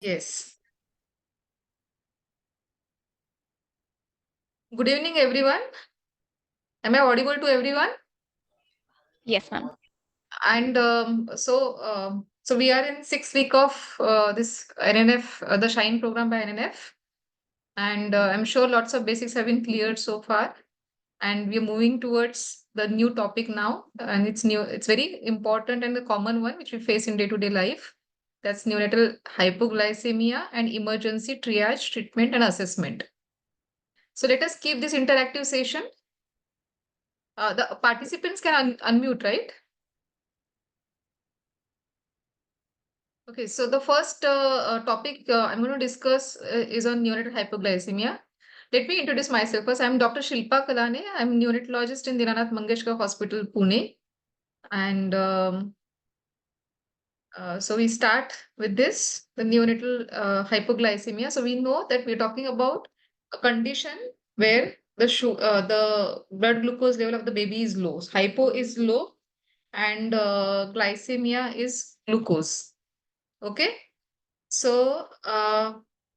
Yes. Good evening, everyone. Am I audible to everyone? Yes, ma'am. And so we are in 6 week of this NNF, the Shine program by NNF, and I'm sure lots of basics have been cleared so far. And we're moving towards the new topic now, and it's new. It's very important and the common one which we face in day-to-day life. That's neonatal hypoglycemia and emergency triage treatment and assessment. So let us keep this interactive session. The participants can unmute, right? Okay, so the first topic I'm going to discuss is on neonatal hypoglycemia. Let me introduce myself first. I'm Dr. Shilpa Kalane. I'm neonatologist in Dinanath Mangeshkar Hospital, Pune. And so we start with this, the neonatal hypoglycemia. So we know that we're talking about a condition where the blood glucose level of the baby is low. Hypo is low and glycemia is glucose. Okay. So,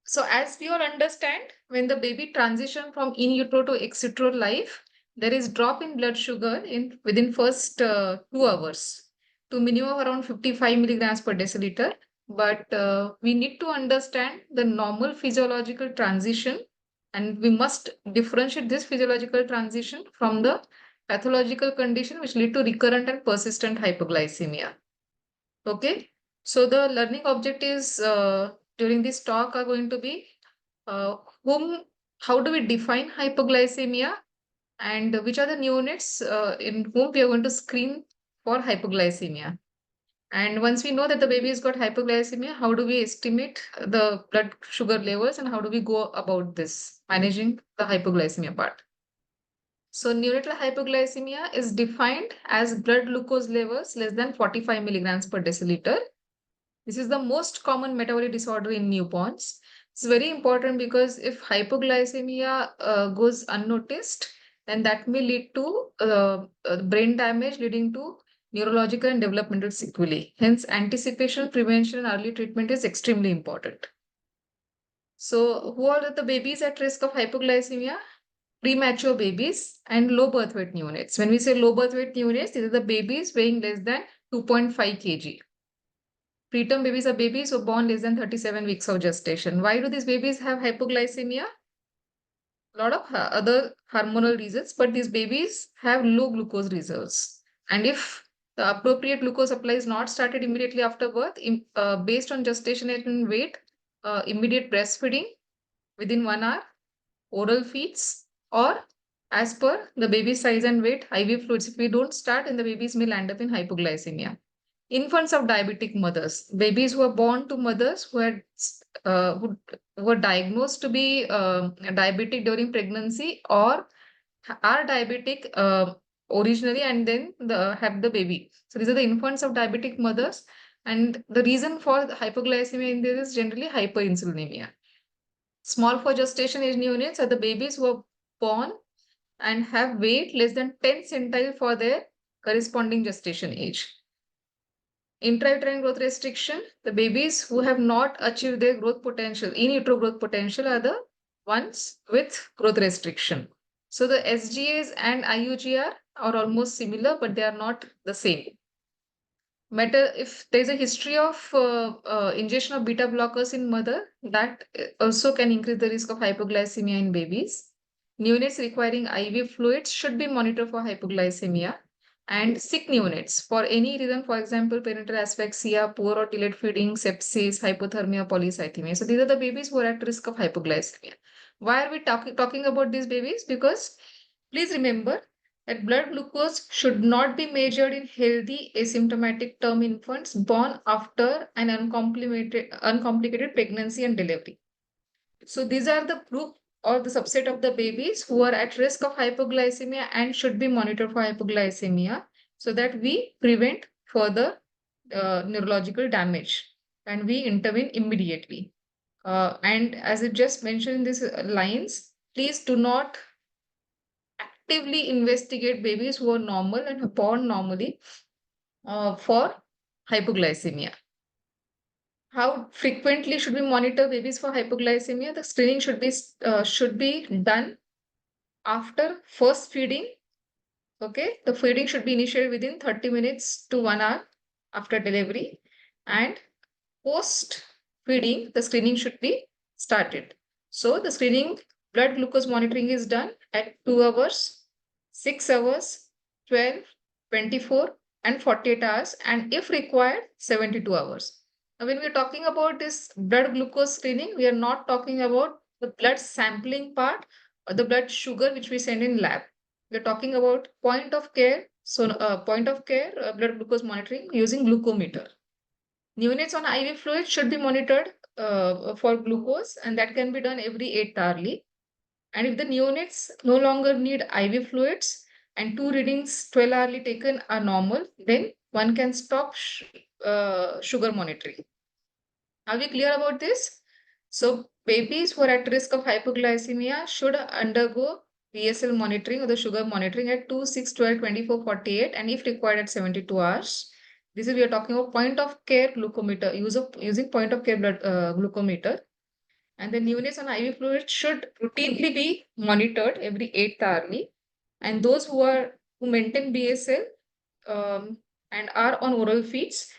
so as we all understand, when the baby transition from in utero to ex utero life, there is drop in blood sugar in within first 2 hours to minimum around 55 milligrams per deciliter. But we need to understand the normal physiological transition, and we must differentiate this physiological transition from the pathological condition which lead to recurrent and persistent hypoglycemia. Okay, so the learning objectives during this talk are going to be uh, whom, how do we define hypoglycemia and which are the neonates in whom we are going to screen for hypoglycemia. And once we know that the baby has got hypoglycemia, how do we estimate the blood sugar levels and how do we go about this, managing the hypoglycemia part? So neonatal hypoglycemia is defined as blood glucose levels less than 45 milligrams per deciliter. This is the most common metabolic disorder in newborns. It's very important because if hypoglycemia goes unnoticed, then that may lead to brain damage, leading to neurological and developmental sequelae. Hence, anticipation, prevention, and early treatment is extremely important. So, who are the babies at risk of hypoglycemia? Premature babies and low birth weight neonates. When we say low birth weight neonates, these are the babies weighing less than 2.5 kg. Preterm babies are babies who are born less than 37 weeks of gestation. Why do these babies have hypoglycemia? A lot of other hormonal reasons, but these babies have low glucose reserves. And if the appropriate glucose supply is not started immediately after birth, based on gestation and weight, immediate breastfeeding within 1 hour, oral feeds, or as per the baby's size and weight, IV fluids. If we don't start, then the babies may land up in hypoglycemia. Infants of diabetic mothers, babies who are born to mothers who had who were diagnosed to be diabetic during pregnancy or are diabetic originally and then have the baby. So these are the infants of diabetic mothers, and the reason for the hypoglycemia in this is generally hyperinsulinemia. Small for gestation age neonates are the babies who are born and have weight less than 10 centile for their corresponding gestation age. Intrauterine growth restriction, the babies who have not achieved their growth potential, in utero growth potential, are the ones with growth restriction. So the SGAs and IUGR are almost similar, but they are not the same. If there's a history of ingestion of beta blockers in mother, that also can increase the risk of hypoglycemia in babies. Neonates requiring IV fluids should be monitored for hypoglycemia. And sick neonates, for any reason, for example, parental asphyxia, poor or delayed feeding, sepsis, hypothermia, polycythemia. So these are the babies who are at risk of hypoglycemia. Why are we talking about these babies? Because please remember that blood glucose should not be measured in healthy asymptomatic term infants born after an uncomplicated pregnancy and delivery. So these are the group or the subset of the babies who are at risk of hypoglycemia and should be monitored for hypoglycemia so that we prevent further neurological damage and we intervene immediately. And as I just mentioned in these lines, please do not actively investigate babies who are normal and born normally for hypoglycemia. How frequently should we monitor babies for hypoglycemia? The screening should be done after first feeding. Okay, the feeding should be initiated within 30 minutes to 1 hour after delivery, and post feeding, the screening should be started. So the screening blood glucose monitoring is done at 2 hours, 6 hours, 12, 24, and 48 hours, and if required, 72 hours. Now, when we're talking about this blood glucose screening, we are not talking about the blood sampling part or the blood sugar which we send in lab. We're talking about point of care, so point of care blood glucose monitoring using glucometer. Neonates on IV fluid should be monitored for glucose, and that can be done every 8 hourly. And if the neonates no longer need IV fluids and two readings 12 hourly taken are normal, then one can stop sugar monitoring. Are we clear about this? So babies who are at risk of hypoglycemia should undergo BSL monitoring or the sugar monitoring at 2, 6, 12, 24, 48, and if required at 72 hours. This is we are talking about point of care glucometer, using point of care blood glucometer. And the neonates on IV fluid should routinely be monitored every 8th hourly. And those who maintain BSL and are on oral feeds,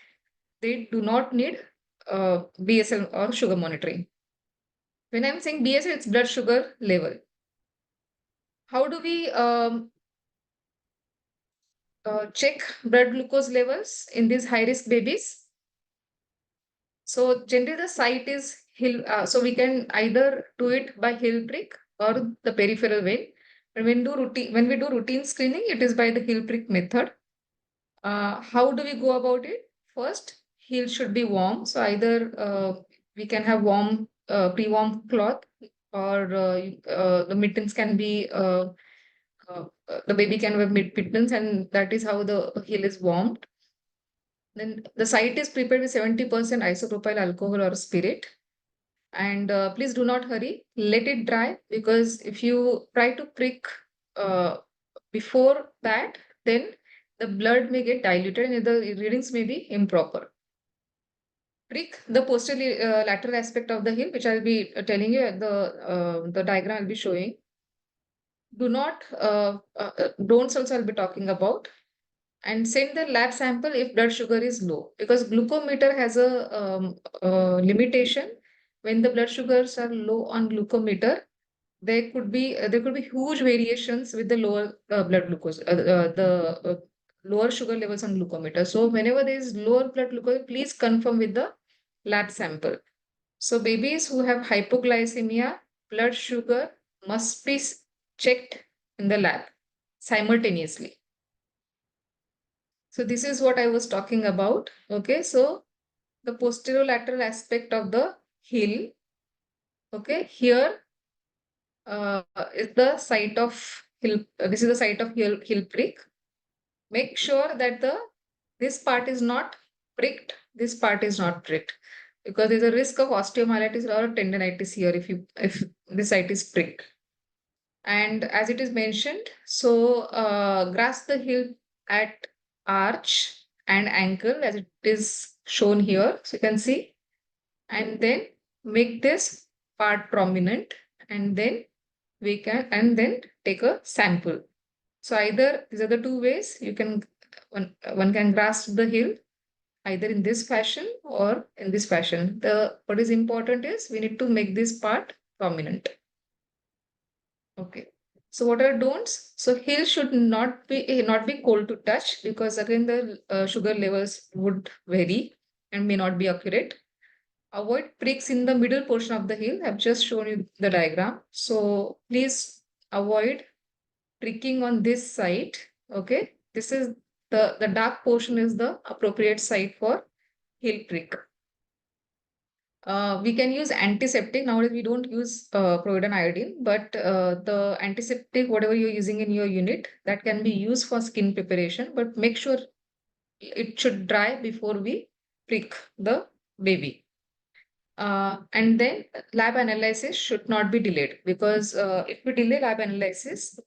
they do not need BSL or sugar monitoring. When I'm saying BSL, it's blood sugar level. How do we check blood glucose levels in these high risk babies? So generally the site is heel, so we can either do it by heel prick or the peripheral vein. And when we do routine screening, it is by the heel prick method. How do we go about it? First, heel should be warm. So either we can have warm, pre-warm cloth, or the mittens can be, the baby can wear mittens, and that is how the heel is warmed. Then the site is prepared with 70% isopropyl alcohol or spirit. And please do not hurry. Let it dry, because if you try to prick uh, before that, then the blood may get diluted and the readings may be improper. Prick the posterior lateral aspect of the heel, which I'll be telling you at the diagram I'll be showing. Do not don'ts also I'll be talking about. And send the lab sample if blood sugar is low, because glucometer has a limitation. When the blood sugars are low on glucometer, there could be huge variations with the lower blood glucose, the lower sugar levels on glucometer. So whenever there is lower blood glucose, please confirm with the lab sample. So babies who have hypoglycemia, blood sugar must be checked in the lab simultaneously. So this is what I was talking about. Okay, so the posterolateral aspect of the heel. Okay, here is the site of heel. This is the site of heel prick. Make sure that this part is not pricked. This part is not pricked, because there's a risk of osteomyelitis or tendinitis here if this site is pricked. And as it is mentioned, so grasp the heel at arch and ankle as it is shown here. So you can see, and then make this part prominent, and then and then take a sample. So either these are the two ways you can, one can grasp the heel either in this fashion or in this fashion. What is important is we need to make this part prominent. Okay. So what are don'ts? So heel should not be cold to touch, because again the sugar levels would vary and may not be accurate. Avoid pricks in the middle portion of the heel. I've just shown you the diagram. So please avoid pricking on this side. Okay. This is the dark portion is the appropriate site for heel prick. We can use antiseptic. Nowadays, we don't use providon iodine, but the antiseptic, whatever you're using in your unit, that can be used for skin preparation. But make sure it should dry before we prick the baby. And then lab analysis should not be delayed, because if we delay lab analysis,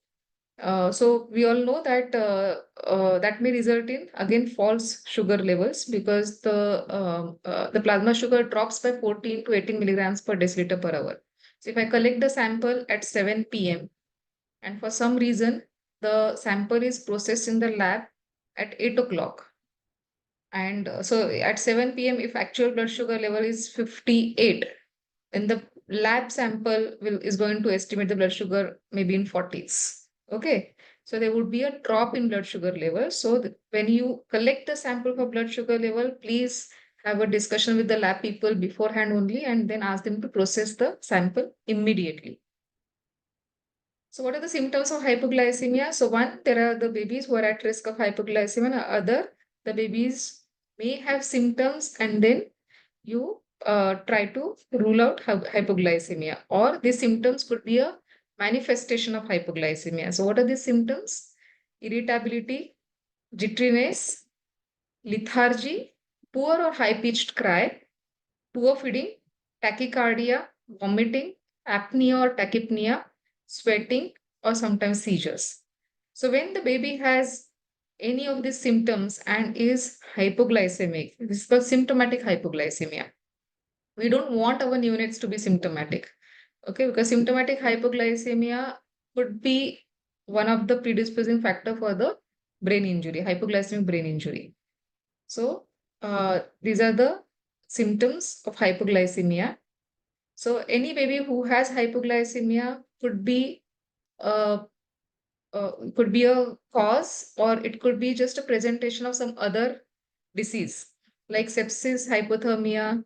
So we all know that that may result in again false sugar levels because the plasma sugar drops by 14 to 18 milligrams per deciliter per hour. So if I collect the sample at 7 p.m. and for some reason the sample is processed in the lab at 8 o'clock, and so at 7 p.m. if actual blood sugar level is 58, then the lab sample is going to estimate the blood sugar maybe in 40s. Okay, so there would be a drop in blood sugar level. So when you collect the sample for blood sugar level, please have a discussion with the lab people beforehand only, and then ask them to process the sample immediately. So what are the symptoms of hypoglycemia? So one, there are the babies who are at risk of hypoglycemia. And other, the babies may have symptoms and then you try to rule out hypoglycemia, or these symptoms could be a manifestation of hypoglycemia. So what are these symptoms? Irritability, jitteriness, lethargy, poor or high-pitched cry, poor feeding, tachycardia, vomiting, apnea or tachypnea, sweating, or sometimes seizures. So when the baby has any of these symptoms and is hypoglycemic, this is called symptomatic hypoglycemia. We don't want our neonates to be symptomatic, okay? Because symptomatic hypoglycemia could be one of the predisposing factor for the brain injury, hypoglycemic brain injury. So these are the symptoms of hypoglycemia. So any baby who has hypoglycemia uh, could be a cause, or it could be just a presentation of some other disease like sepsis, hypothermia,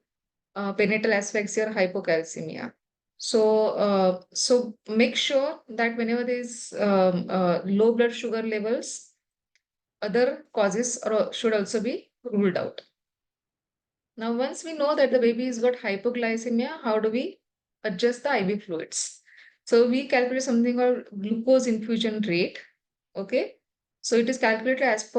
perinatal asphyxia, or hypocalcemia. So make sure that whenever there is low blood sugar levels, other causes should also be ruled out. Now, once we know that the baby has got hypoglycemia, how do we adjust the IV fluids? So we calculate something called glucose infusion rate. Okay. So it is calculated as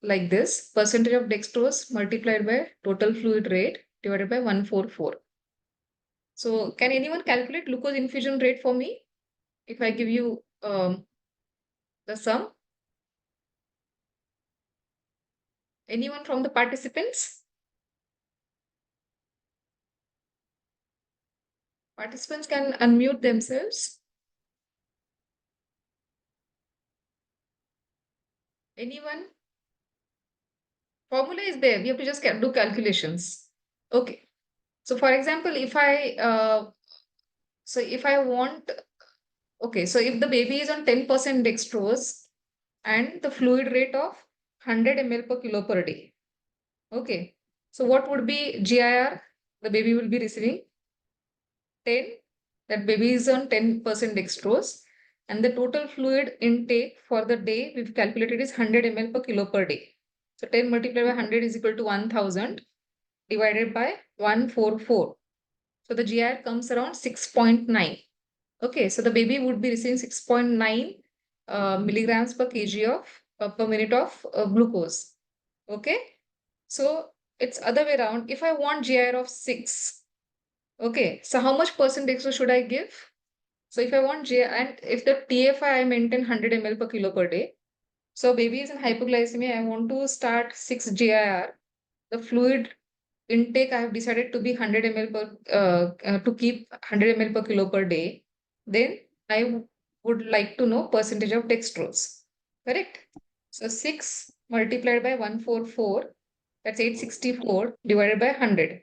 like this: percentage of dextrose multiplied by total fluid rate divided by 144. So can anyone calculate glucose infusion rate for me? If I give you the sum, anyone from the participants? Participants can unmute themselves. Anyone? Formula is there. We have to just do calculations. Okay. So for example, if I want, okay, so if the baby is on 10% dextrose and the fluid rate of 100 ml per kilo per day. Okay. So what would be GIR the baby will be receiving? 10. That baby is on 10% dextrose. And the total fluid intake for the day we've calculated is 100 ml per kilo per day. So 10 multiplied by 100 is equal to 1000 divided by 144. So the GIR comes around 6.9. Okay, so the baby would be receiving 6.9 milligrams per kg of per minute of glucose. Okay, so it's other way around. If I want GIR of 6, okay, so how much percent dextrose should I give? So if I want GIR, and if the TFI I maintain 100 ml per kilo per day, so baby is in hypoglycemia, I want to start 6 GIR. The fluid intake I have decided to be 100 ml to keep 100 ml per kilo per day, then I would like to know percentage of dextrose. Correct? So 6 multiplied by 144, that's 864 divided by 100.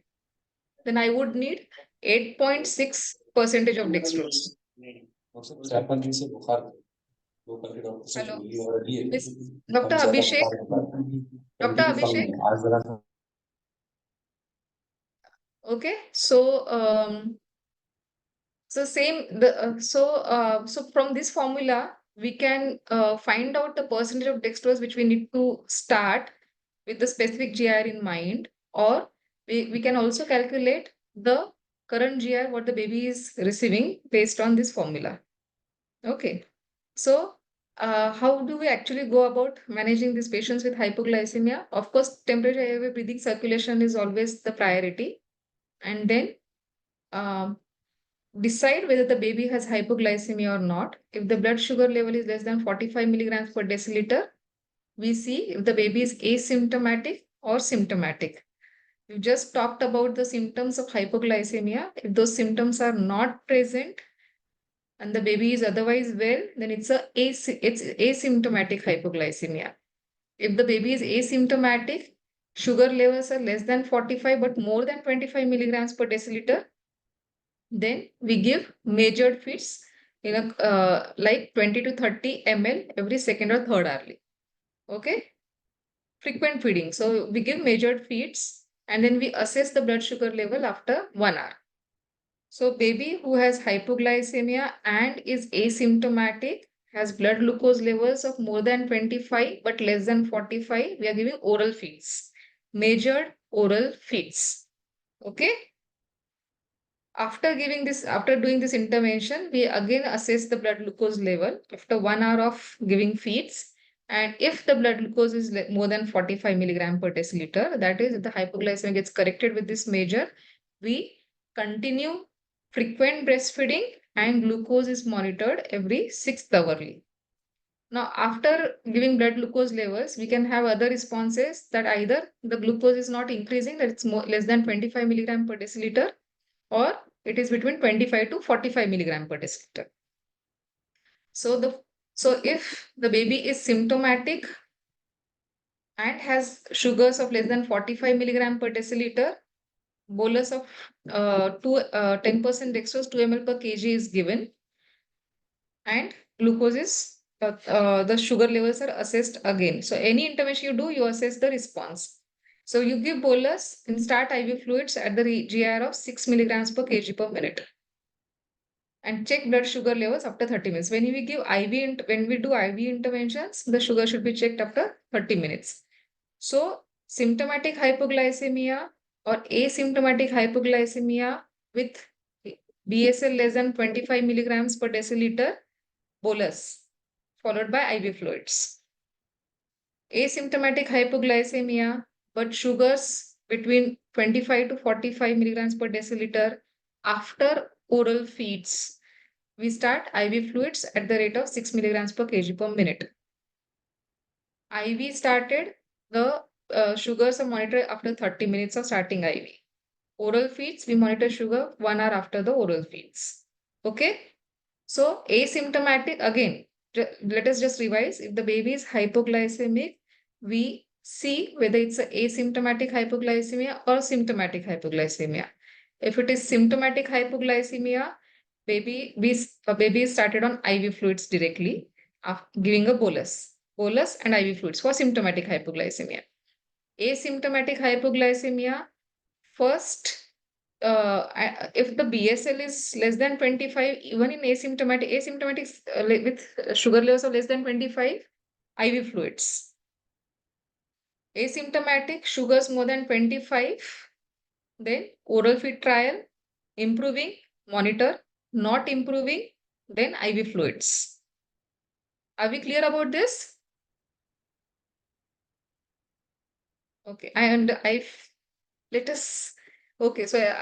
Then I would need 8.6 percentage of dextrose. Hello, Miss Dr. Abhishek. Dr. Abhishek. Okay, so from this formula, we can find out the percentage of dextrose which we need to start with the specific GIR in mind, or we can also calculate the current GIR what the baby is receiving based on this formula. Okay, so how do we actually go about managing these patients with hypoglycemia? Of course, temperature, airway, breathing, circulation is always the priority, and then um, decide whether the baby has hypoglycemia or not. If the blood sugar level is less than 45 milligrams per deciliter, we see if the baby is asymptomatic or symptomatic. We just talked about the symptoms of hypoglycemia. If those symptoms are not present and the baby is otherwise well, then it's asymptomatic hypoglycemia. If the baby is asymptomatic, sugar levels are less than 45 but more than 25 milligrams per deciliter, then we give measured feeds in a like 20 to 30 ml every second or third hourly. Okay, frequent feeding. So we give measured feeds and then we assess the blood sugar level after 1 hour. So baby who has hypoglycemia and is asymptomatic has blood glucose levels of more than 25 but less than 45. We are giving oral feeds, measured oral feeds. Okay. After doing this intervention, we again assess the blood glucose level after 1 hour of giving feeds. And if the blood glucose is more than 45 milligram per deciliter, that is, if the hypoglycemia gets corrected with this measure, we continue frequent breastfeeding and glucose is monitored every 6th hourly. Now, after giving blood glucose levels, we can have other responses that either the glucose is not increasing, that it's less than 25 milligram per deciliter, or it is between 25 to 45 milligram per deciliter. So if the baby is symptomatic and has sugars of less than 45 milligram per deciliter, bolus of 10% dextrose 2 ml per kg is given, and glucose is the sugar levels are assessed again. So any intervention you do, you assess the response. So you give bolus and start IV fluids at the GR of 6 milligrams per kg per minute, and check blood sugar levels after 30 minutes. When we do IV interventions, the sugar should be checked after 30 minutes. So symptomatic hypoglycemia or asymptomatic hypoglycemia with BSL less than 25 milligrams per deciliter, bolus followed by IV fluids. Asymptomatic hypoglycemia but sugars between 25 to 45 milligrams per deciliter, after oral feeds, we start IV fluids at the rate of 6 milligrams per kg per minute. IV started, the sugars are monitored after 30 minutes of starting IV. Oral feeds, we monitor sugar 1 hour after the oral feeds. Okay. So asymptomatic, again, let us just revise. If the baby is hypoglycemic, we see whether it's an asymptomatic hypoglycemia or symptomatic hypoglycemia. If it is symptomatic hypoglycemia, baby is started on IV fluids directly, giving a bolus and IV fluids for symptomatic hypoglycemia. Asymptomatic hypoglycemia, first, if the BSL is less than 25, even in asymptomatic with sugar levels of less than 25, IV fluids. Asymptomatic, sugars more than 25, then oral feed trial, improving, monitor, not improving, then IV fluids. Are we clear about this? Okay, let us. Okay, so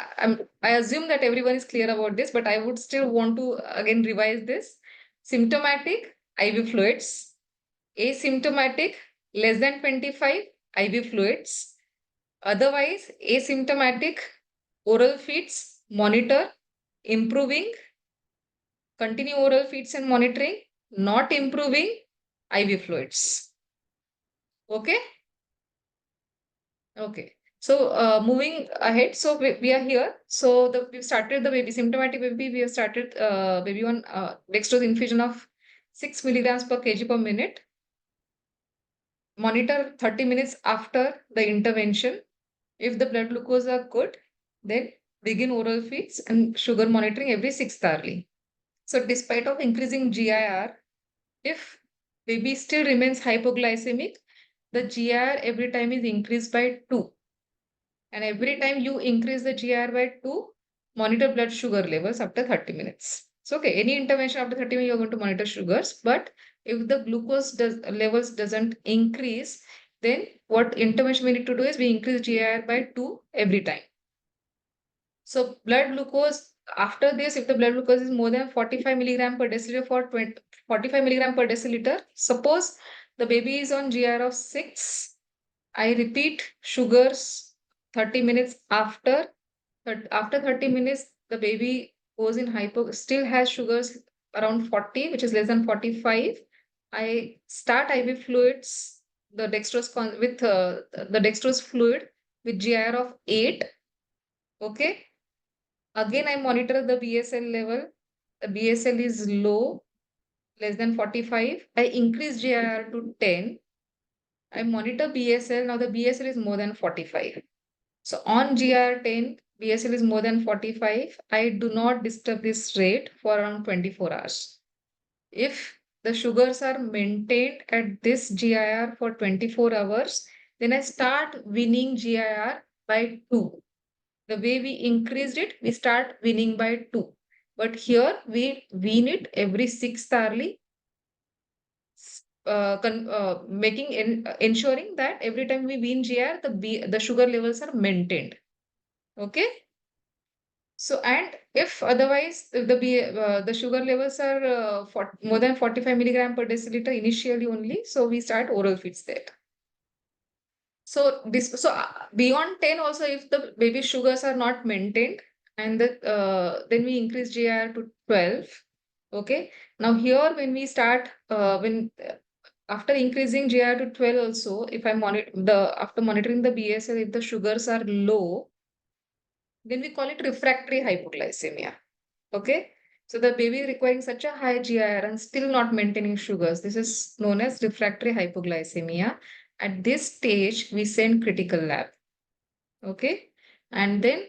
I assume that everyone is clear about this, but I would still want to again revise this. Symptomatic, IV fluids. Asymptomatic, less than 25, IV fluids. Otherwise, asymptomatic, oral feeds, monitor, improving, continue oral feeds and monitoring, not improving, IV fluids. Okay? Okay. So moving ahead, so we are here. So we've started the baby, symptomatic baby, we have started baby on dextrose infusion of 6 milligrams per kg per minute. Monitor 30 minutes after the intervention. If the blood glucose are good, then begin oral feeds and sugar monitoring every 6th hourly. So despite of increasing GIR, if baby still remains hypoglycemic, the GIR every time is increased by 2. And every time you increase the GIR by 2, monitor blood sugar levels after 30 minutes. So, okay, any intervention after 30 minutes, you're going to monitor sugars. But if the glucose levels doesn't increase, then what intervention we need to do is we increase GIR by 2 every time. So blood glucose after this, if the blood glucose is more than 45 milligram per deciliter for 45 milligram per deciliter, suppose the baby is on GR of 6, I repeat sugars 30 minutes after. After 30 minutes, the baby goes in hypo, still has sugars around 40, which is less than 45. I start IV fluids, the dextrose with the dextrose fluid with GIR of 8. Okay. Again, I monitor the BSL level. The BSL is low, less than 45. I increase GIR to 10. I monitor BSL. Now the BSL is more than 45. So on GR10, BSL is more than 45. I do not disturb this rate for around 24 hours. If the sugars are maintained at this GIR for 24 hours, then I start winning GIR by 2. The way we increased it, we start winning by 2. But here we win it every 6th hourly, ensuring that every time we win GR, the sugar levels are maintained. Okay. So, and if otherwise, if the sugar levels are more than 45 milligram per deciliter initially only, so we start oral feeds there. So beyond 10 also, if the baby sugars are not maintained, and then we increase GR to 12. Okay. Now here when we start when after increasing GR to 12 also, if I monitor after monitoring the BSL, if the sugars are low, then we call it refractory hypoglycemia. Okay. So the baby requiring such a high GIR and still not maintaining sugars. This is known as refractory hypoglycemia. At this stage, we send critical lab. Okay. And then,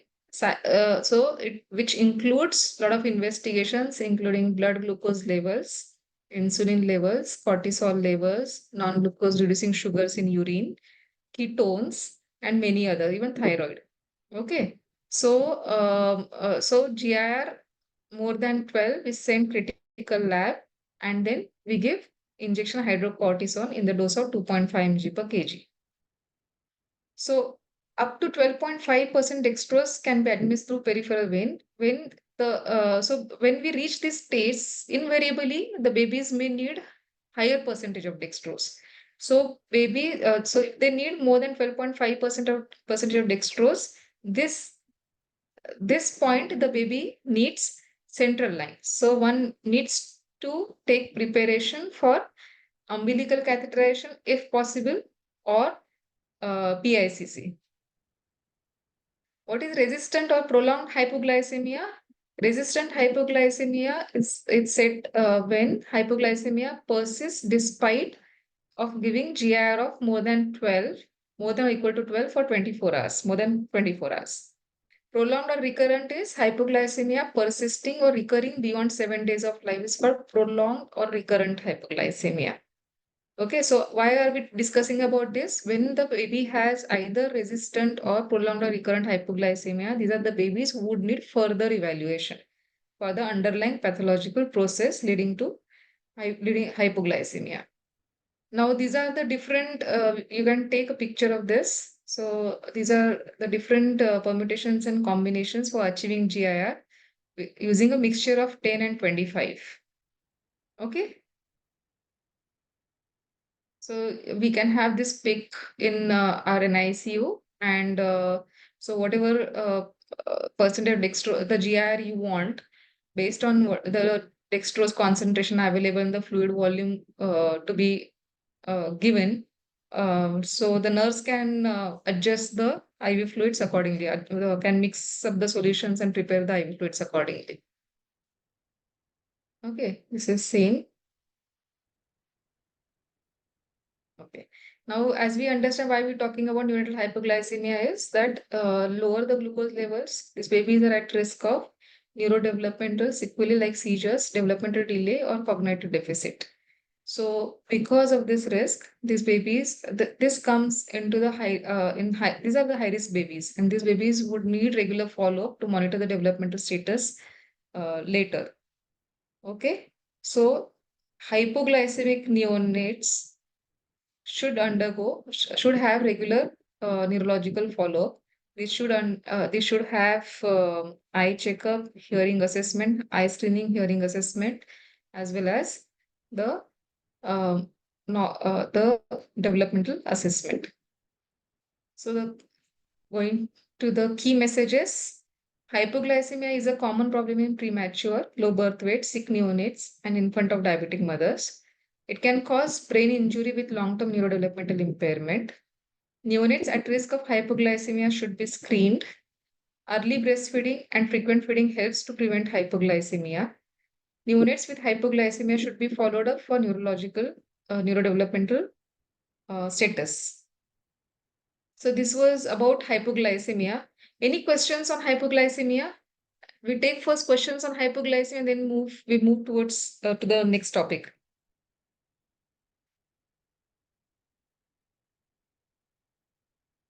which includes a lot of investigations, including blood glucose levels, insulin levels, cortisol levels, non-glucose reducing sugars in urine, ketones, and many other, even thyroid. Okay. So GIR more than 12 is sent critical lab, and then we give injection hydrocortisone in the dose of 2.5 mg per kg. So up to 12.5% dextrose can be administered through peripheral vein. When we reach this stage, invariably the babies may need higher percentage of dextrose. So if they need more than 12.5% of percentage of dextrose, this point the baby needs central line. So one needs to take preparation for umbilical catheterization if possible, or PICC. What is resistant or prolonged hypoglycemia? Resistant hypoglycemia is it's said when hypoglycemia persists despite of giving GIR of more than 12, more than or equal to 12 for 24 hours, more than 24 hours. Prolonged or recurrent is hypoglycemia persisting or recurring beyond 7 days of life is called prolonged or recurrent hypoglycemia. Okay, so why are we discussing about this? When the baby has either resistant or prolonged or recurrent hypoglycemia, these are the babies who would need further evaluation for the underlying pathological process leading to hypoglycemia. Now, these are the different, you can take a picture of this. So these are the different permutations and combinations for achieving GIR using a mixture of 10 and 25. Okay. So we can have this pick in our NICU, and so whatever percentage dextrose, the GIR you want, based on what the dextrose concentration available in the fluid volume to be given. So the nurse can adjust the IV fluids accordingly, can mix up the solutions and prepare the IV fluids accordingly. Okay, this is same. Okay. Now, as we understand why we're talking about neonatal hypoglycemia is that lower the glucose levels, these babies are at risk of neurodevelopmental sequelae like seizures, developmental delay, or cognitive deficit. So, because of this risk, these babies, this comes into the these are the high risk babies, and these babies would need regular follow up to monitor the developmental status later. Okay. So, hypoglycemic neonates should have regular neurological follow-up They should have eye checkup, hearing assessment, eye screening, hearing assessment, as well as the um, no, the developmental assessment. So going to the key messages, hypoglycemia is a common problem in premature, low birth weight, sick neonates, and infant of diabetic mothers. It can cause brain injury with long-term neurodevelopmental impairment. Neonates at risk of hypoglycemia should be screened. Early breastfeeding and frequent feeding helps to prevent hypoglycemia. Neonates with hypoglycemia should be followed up for neurodevelopmental status. So this was about hypoglycemia. Any questions on hypoglycemia? We take first questions on hypoglycemia and then we move towards to the next topic.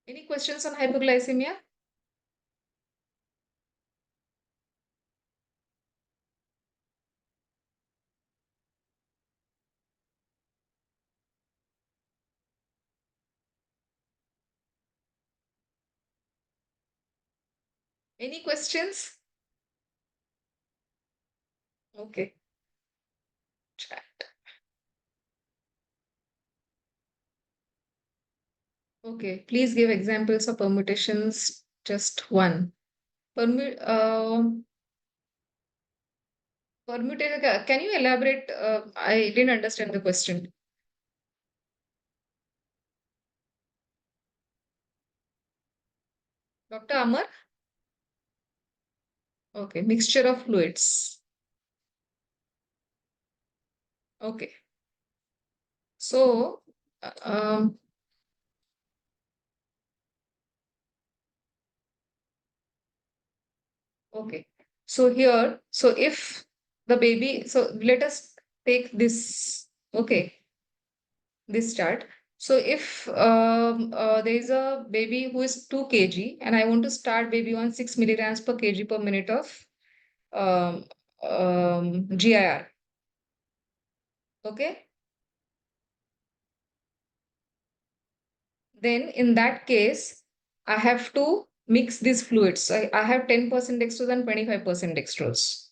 Any questions on hypoglycemia? Any questions? Okay. Chat. Okay. Please give examples of permutations. Just one. Permut. Permutation. Can you elaborate? I didn't understand the question. Dr. Amar? Okay. Mixture of fluids. Okay. So, uh, um, okay. So here, so if the baby, so let us take this, okay, this chart. So if there is a baby who is 2 kg and I want to start baby on 6 milligrams per kg per minute of um, GIR, okay, then in that case, I have to mix these fluids. I have 10% dextrose and 25% dextrose.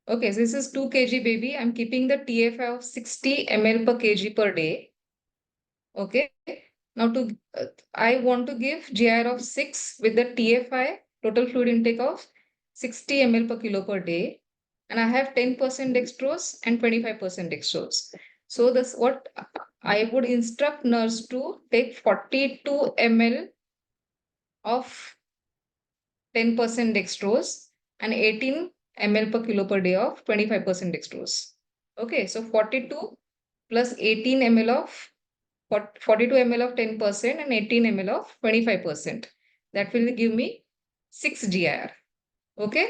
Okay, so this is 2 kg baby. I'm keeping the TFI of 60 ml per kg per day. Okay. Now I want to give GIR of 6 with the TFI, total fluid intake of 60 ml per kilo per day. And I have 10% dextrose and 25% dextrose. So this what I would instruct nurse to take 42 ml of 10% dextrose and 18 ml per kilo per day of 25% dextrose. Okay, so 42 plus 18 ml of 42 ml of 10% and 18 ml of 25%. That will give me 6 GIR. Okay,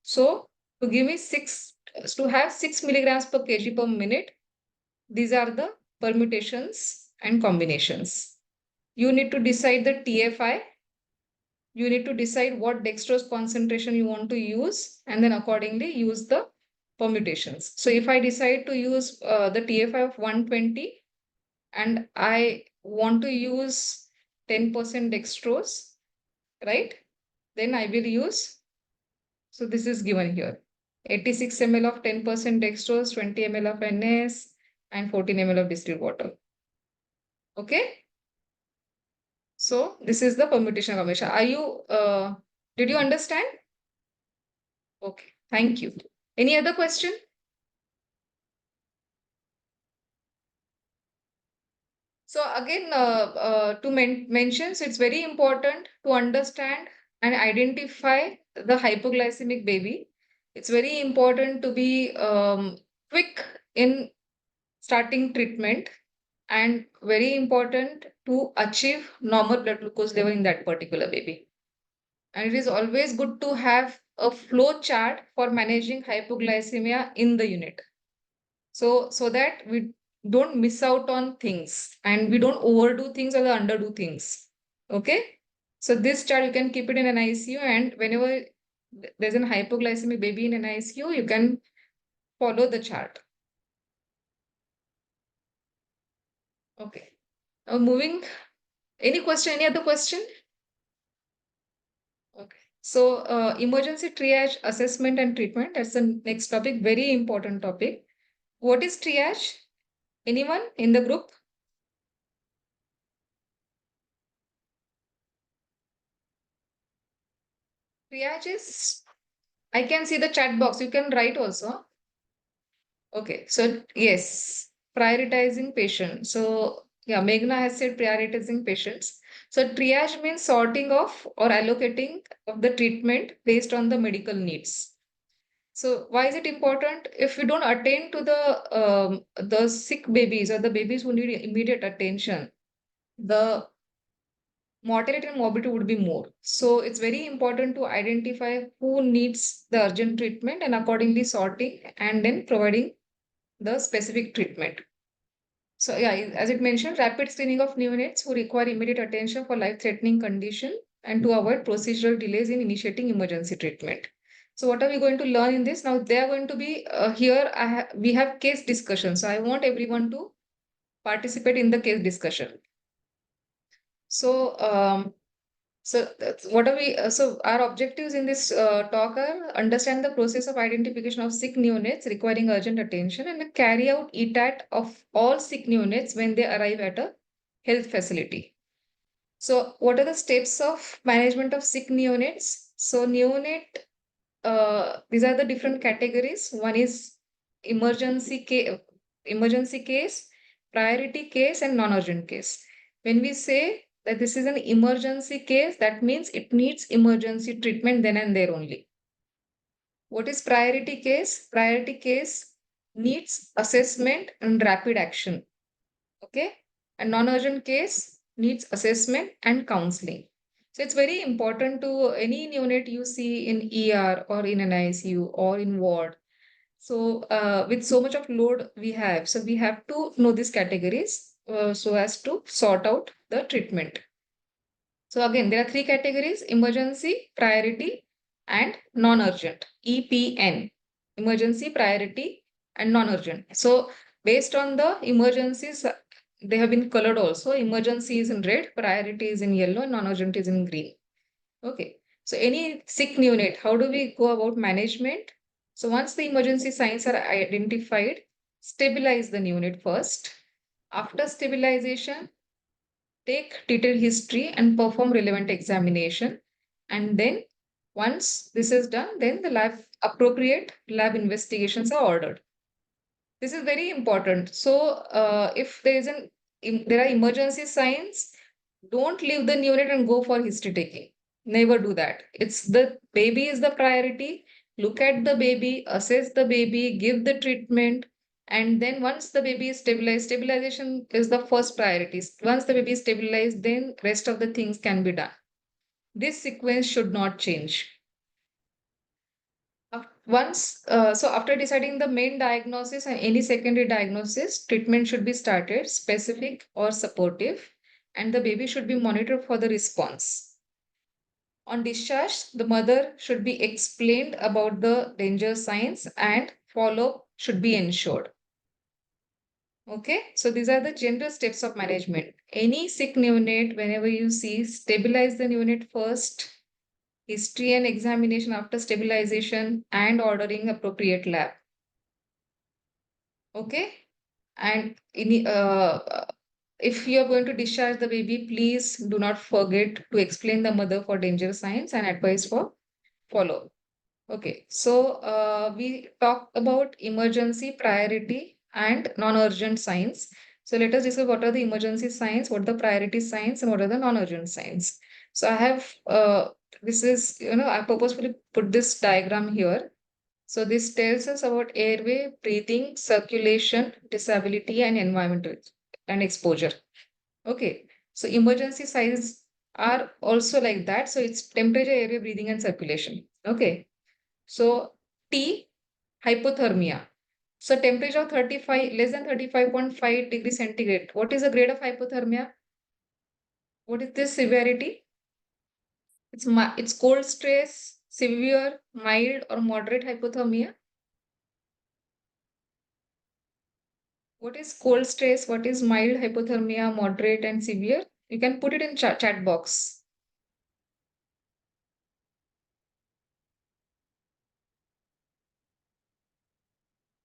so to give me 6, to have 6 milligrams per kg per minute, these are the permutations and combinations. You need to decide the TFI. You need to decide what dextrose concentration you want to use and then accordingly use the permutations. So if I decide to use the TFI of 120 and I want to use 10% dextrose, right? Then I will use, so this is given here, 86 ml of 10% dextrose, 20 ml of NS, and 14 ml of distilled water. Okay? So this is the permutation combination. Did you understand? Okay, thank you. Any other question? So again, to mention, so it's very important to understand and identify the hypoglycemic baby. It's very important to be quick in starting treatment and very important to achieve normal blood glucose level in that particular baby. And it is always good to have a flow chart for managing hypoglycemia in the unit. So that we don't miss out on things and we don't overdo things or underdo things. Okay. So this chart you can keep it in an ICU, and whenever there's an hypoglycemic baby in an ICU, you can follow the chart. Okay. Now moving. Any question? Any other question? So, emergency triage assessment and treatment. That's the next topic. Very important topic. What is triage? Anyone in the group? Triage is, I can see the chat box. You can write also. Okay. So, yes, prioritizing patients. So, yeah, Meghna has said prioritizing patients. So, triage means sorting off or allocating of the treatment based on the medical needs. So why is it important? If we don't attend to the sick babies or the babies who need immediate attention, the mortality and morbidity would be more. So it's very important to identify who needs the urgent treatment and accordingly sorting and then providing the specific treatment. So yeah, as it mentioned, rapid screening of neonates who require immediate attention for life-threatening condition and to avoid procedural delays in initiating emergency treatment. So what are we going to learn in this? Now they are going to be here. We have case discussion. So I want everyone to participate in the case discussion. So what are we? So our objectives in this talk are understand the process of identification of sick neonates requiring urgent attention and carry out ETAT of all sick neonates when they arrive at a health facility. So what are the steps of management of sick neonates? So neonate, these are the different categories. One is emergency case, emergency case, priority case, and non-urgent case. When we say that this is an emergency case, that means it needs emergency treatment then and there only. What is priority case? Priority case needs assessment and rapid action. Okay. A non-urgent case needs assessment and counseling. So it's very important to any neonate you see in ER or in an ICU or in ward. So with so much of load we have, so we have to know these categories so as to sort out the treatment. So again, there are three categories: emergency, priority, and non-urgent. EPN, emergency, priority, and non-urgent. So based on the emergencies, they have been colored also. Emergency is in red, priority is in yellow, and non-urgent is in green. Okay. So any sick neonate, how do we go about management? So once the emergency signs are identified, stabilize the neonate first. After stabilization, take detailed history and perform relevant examination. And then once this is done, then the appropriate lab investigations are ordered. This is very important. So if there are emergency signs, don't leave the neonate and go for history taking. Never do that. It's the baby is the priority. Look at the baby, assess the baby, give the treatment, and then once the baby is stabilized, stabilization is the first priority. Once the baby is stabilized, then rest of the things can be done. This sequence should not change. So after deciding the main diagnosis and any secondary diagnosis, treatment should be started, specific or supportive, and the baby should be monitored for the response. On discharge, the mother should be explained about the danger signs and follow-up should be ensured. Okay, so these are the general steps of management. Any sick neonate, whenever you see, stabilize the neonate first, history and examination after stabilization, and ordering appropriate lab. Okay, and if you are going to discharge the baby, please do not forget to explain the mother for danger signs and advice for follow. Okay, so we talked about emergency, priority, and non-urgent signs. So let us discuss what are the emergency signs, what are the priority signs, and what are the non-urgent signs. So I have this is I purposefully put this diagram here. So this tells us about airway, breathing, circulation, disability, and environmental and exposure. Okay, so emergency signs are also like that. So it's temperature, airway, breathing, and circulation. Okay. So T, hypothermia. So temperature of 35, less than 35.5 degrees centigrade. What is the grade of hypothermia? What is this severity? It's cold stress, severe, mild, or moderate hypothermia. What is cold stress? What is mild hypothermia, moderate, and severe? You can put it in chat box.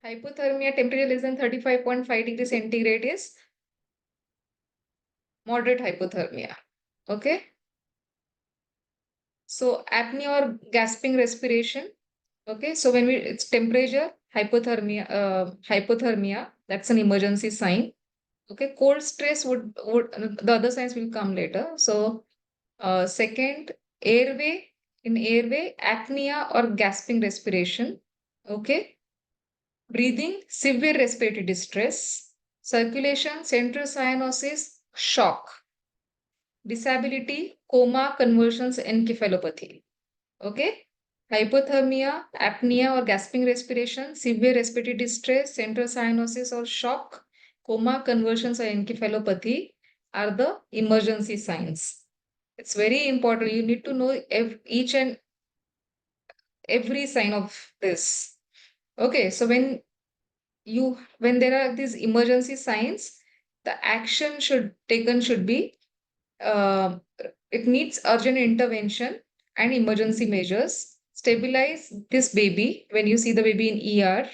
Hypothermia, temperature less than 35.5 degrees centigrade is moderate hypothermia. Okay. So apnea or gasping respiration. Okay. So when it's temperature, hypothermia, that's an emergency sign. Okay. Cold stress would the other signs will come later. So second, airway, in airway, apnea or gasping respiration. Okay. Breathing, severe respiratory distress. Circulation, central cyanosis, shock. Disability, coma, convulsions, encephalopathy. Okay. Hypothermia, apnea or gasping respiration, severe respiratory distress, central cyanosis or shock, coma, convulsions, or encephalopathy are the emergency signs. It's very important. You need to know each and every sign of this. Okay, so when there are these emergency signs, the action should be uh, it needs urgent intervention and emergency measures. Stabilize this baby when you see the baby in ER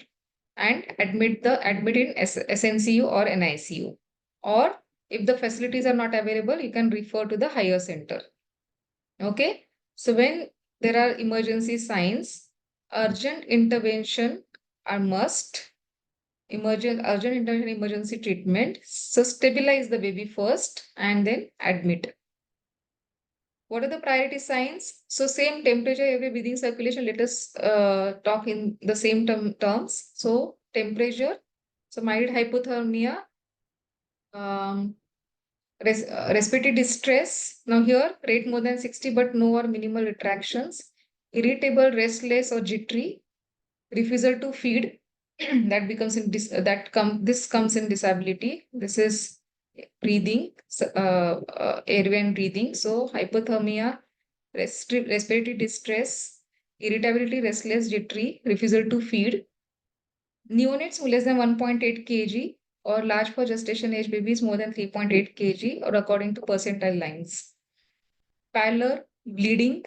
and admit in SNCU or NICU. Or if the facilities are not available, you can refer to the higher center. Okay. So when there are emergency signs, urgent intervention are must. Urgent intervention, emergency treatment. So stabilize the baby first and then admit. What are the priority signs? So same temperature, every breathing circulation. Let us talk in the same terms. So temperature. So mild hypothermia, um, respiratory distress. Now here, rate more than 60, but no or minimal retractions. Irritable, restless, or jittery. Refusal to feed. That becomes in this comes in disability. This is breathing, airway and breathing. So hypothermia, respiratory distress, irritability, restless, jittery, refusal to feed. Neonates who less than 1.8 kg or large for gestation age babies more than 3.8 kg or according to percentile lines. Pallor, bleeding,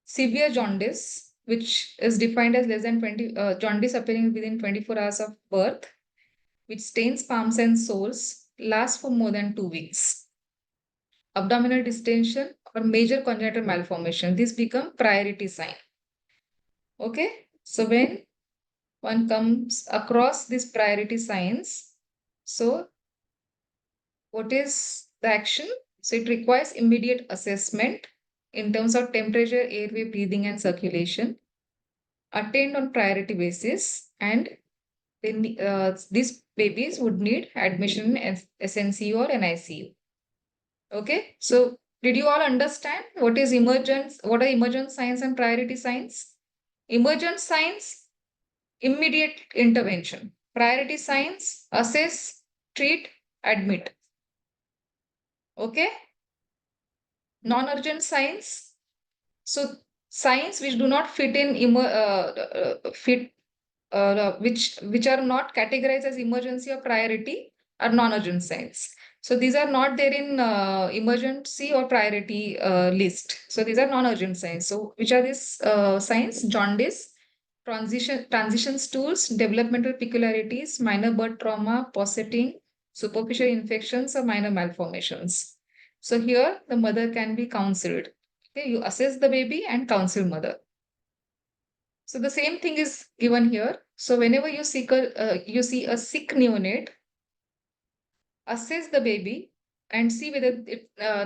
severe jaundice, which is defined as less than 20, jaundice appearing within 24 hours of birth, which stains palms and soles, lasts for more than 2 weeks. Abdominal distension or major congenital malformation, these become priority sign. Okay, so when one comes across these priority signs, so what is the action? So it requires immediate assessment in terms of temperature, airway, breathing, and circulation, attained on priority basis, and then these babies would need admission in SNCU or NICU. Okay, so did you all understand what is emergence? What are emergent signs and priority signs? Emergent signs, immediate intervention. Priority signs, assess, treat, admit. Okay, non-urgent signs. So signs which do not fit in fit which are not categorized as emergency or priority are non-urgent signs. So these are not there in emergency or priority list. So these are non-urgent signs. So which are these signs? Jaundice, transition stools, developmental peculiarities, minor birth trauma, possetting, superficial infections, or minor malformations. So here the mother can be counseled. Okay, you assess the baby and counsel mother. So the same thing is given here. So whenever you you see a sick neonate, assess the baby and see whether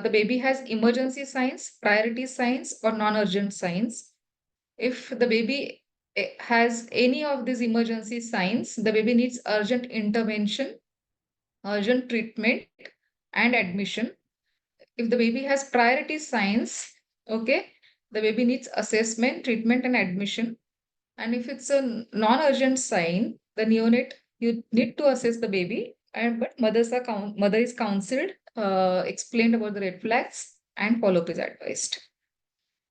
the baby has emergency signs, priority signs, or non-urgent signs. If the baby has any of these emergency signs, the baby needs urgent intervention, urgent treatment, and admission. If the baby has priority signs, okay, the baby needs assessment, treatment, and admission. And if it's a non-urgent sign, the neonate, you need to assess the baby, and but mother is counseled, explained about the red flags, and follow-up is advised.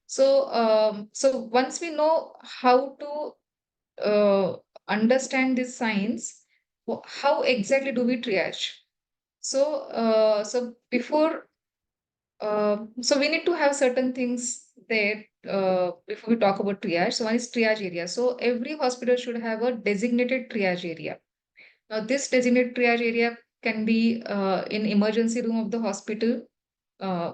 So once we know how to understand these signs, how exactly do we triage? So before, so we need to have certain things there before we talk about triage. So one is triage area. So every hospital should have a designated triage area. Now this designated triage area can be in emergency room of the hospital, uh,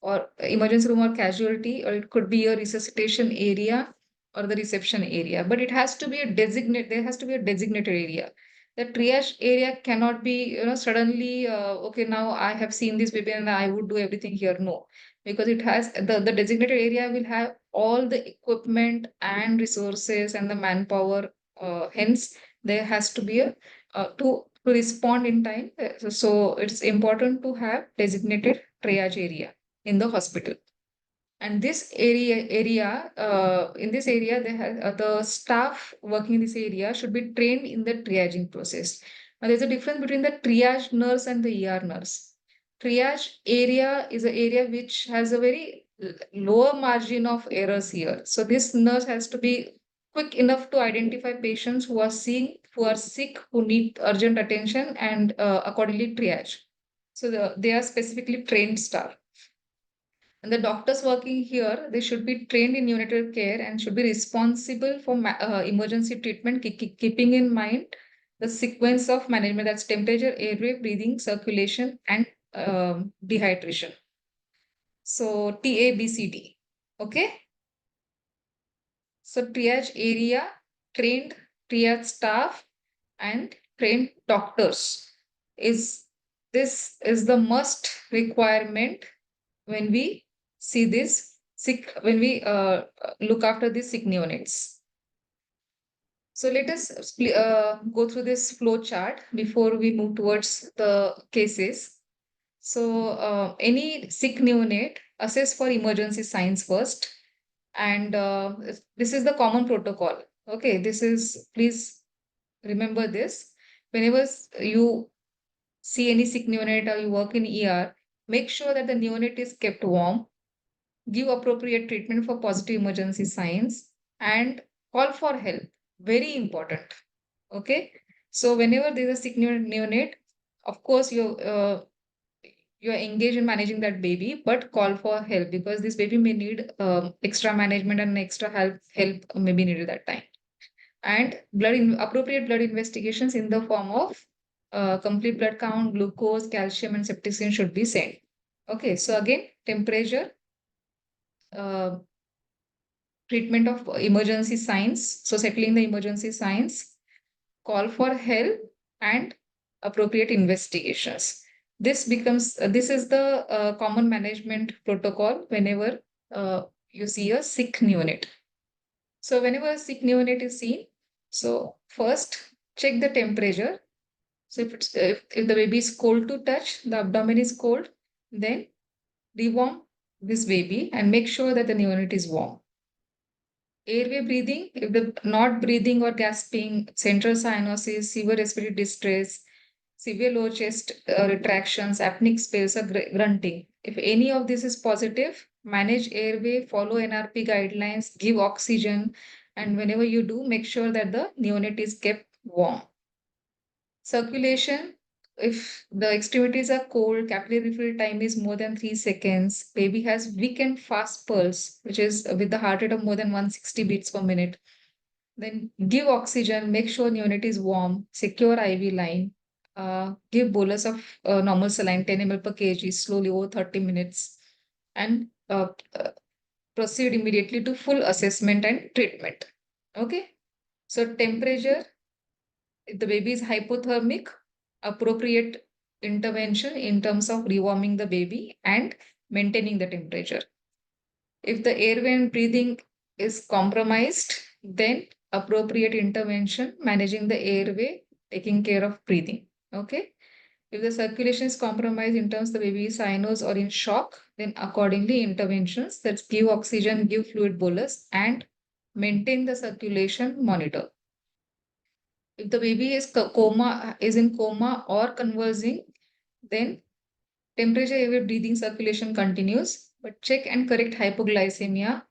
or emergency room or casualty, or it could be a resuscitation area or the reception area. But it has to be a designate. There has to be a designated area. The triage area cannot be, suddenly, okay, now I have seen this baby and I would do everything here. No, because it has the designated area will have all the equipment and resources and the manpower. Hence, there has to be a to respond in time. So it's important to have designated triage area in the hospital. And this area in this area, they have the staff working in this area should be trained in the triaging process. Now there's a difference between the triage nurse and the ER nurse. Triage area is an area which has a very lower margin of errors here. So this nurse has to be quick enough to identify patients who are sick, who need urgent attention, and accordingly triage. So they are specifically trained staff. And the doctors working here, they should be trained in neonatal care and should be responsible for emergency treatment, keeping in mind the sequence of management, that's temperature, airway, breathing, circulation, and dehydration. So TABCD. Okay. So triage area, trained triage staff, and trained doctors is this is the must requirement when we see this sick, when we look after these sick neonates. So let us go through this flow chart before we move towards the cases. So any sick neonate, assess for emergency signs first, and this is the common protocol. Okay, this is, please remember this. Whenever you see any sick neonate or you work in ER, make sure that the neonate is kept warm, give appropriate treatment for positive emergency signs, and call for help. Very important. Okay. So whenever there's a sick neonate, of course you're engaged in managing that baby, but call for help because this baby may need extra management and extra help may be needed at that time. And appropriate blood investigations in the form of complete blood count, glucose, calcium, and septicemia should be sent. Okay. So again, temperature, uh, treatment of emergency signs. So settling the emergency signs, call for help, and appropriate investigations. This is the common management protocol whenever you see a sick neonate. So whenever a sick neonate is seen, so first check the temperature. So if the baby is cold to touch, the abdomen is cold, then dewarm this baby and make sure that the neonate is warm. Airway breathing, if the not breathing or gasping, central cyanosis, severe respiratory distress, severe low chest retractions, apneic spells, or grunting. If any of this is positive, manage airway, follow NRP guidelines, give oxygen, and whenever you do, make sure that the neonate is kept warm. Circulation, if the extremities are cold, capillary refill time is more than 3 seconds, baby has weak and fast pulse, which is with the heart rate of more than 160 beats per minute, then give oxygen, make sure neonate is warm, secure IV line, give bolus of normal saline 10 ml per kg slowly over 30 minutes, and proceed immediately to full assessment and treatment. Okay. So temperature, if the baby is hypothermic, appropriate intervention in terms of rewarming the baby and maintaining the temperature. If the airway and breathing is compromised, then appropriate intervention, managing the airway, taking care of breathing. Okay. If the circulation is compromised in terms the baby is sinus or in shock, then accordingly interventions, that's give oxygen, give fluid bolus, and maintain the circulation, monitor. If the baby is in coma or convulsing, then temperature, airway, breathing, circulation continues, but check and correct hypoglycemia.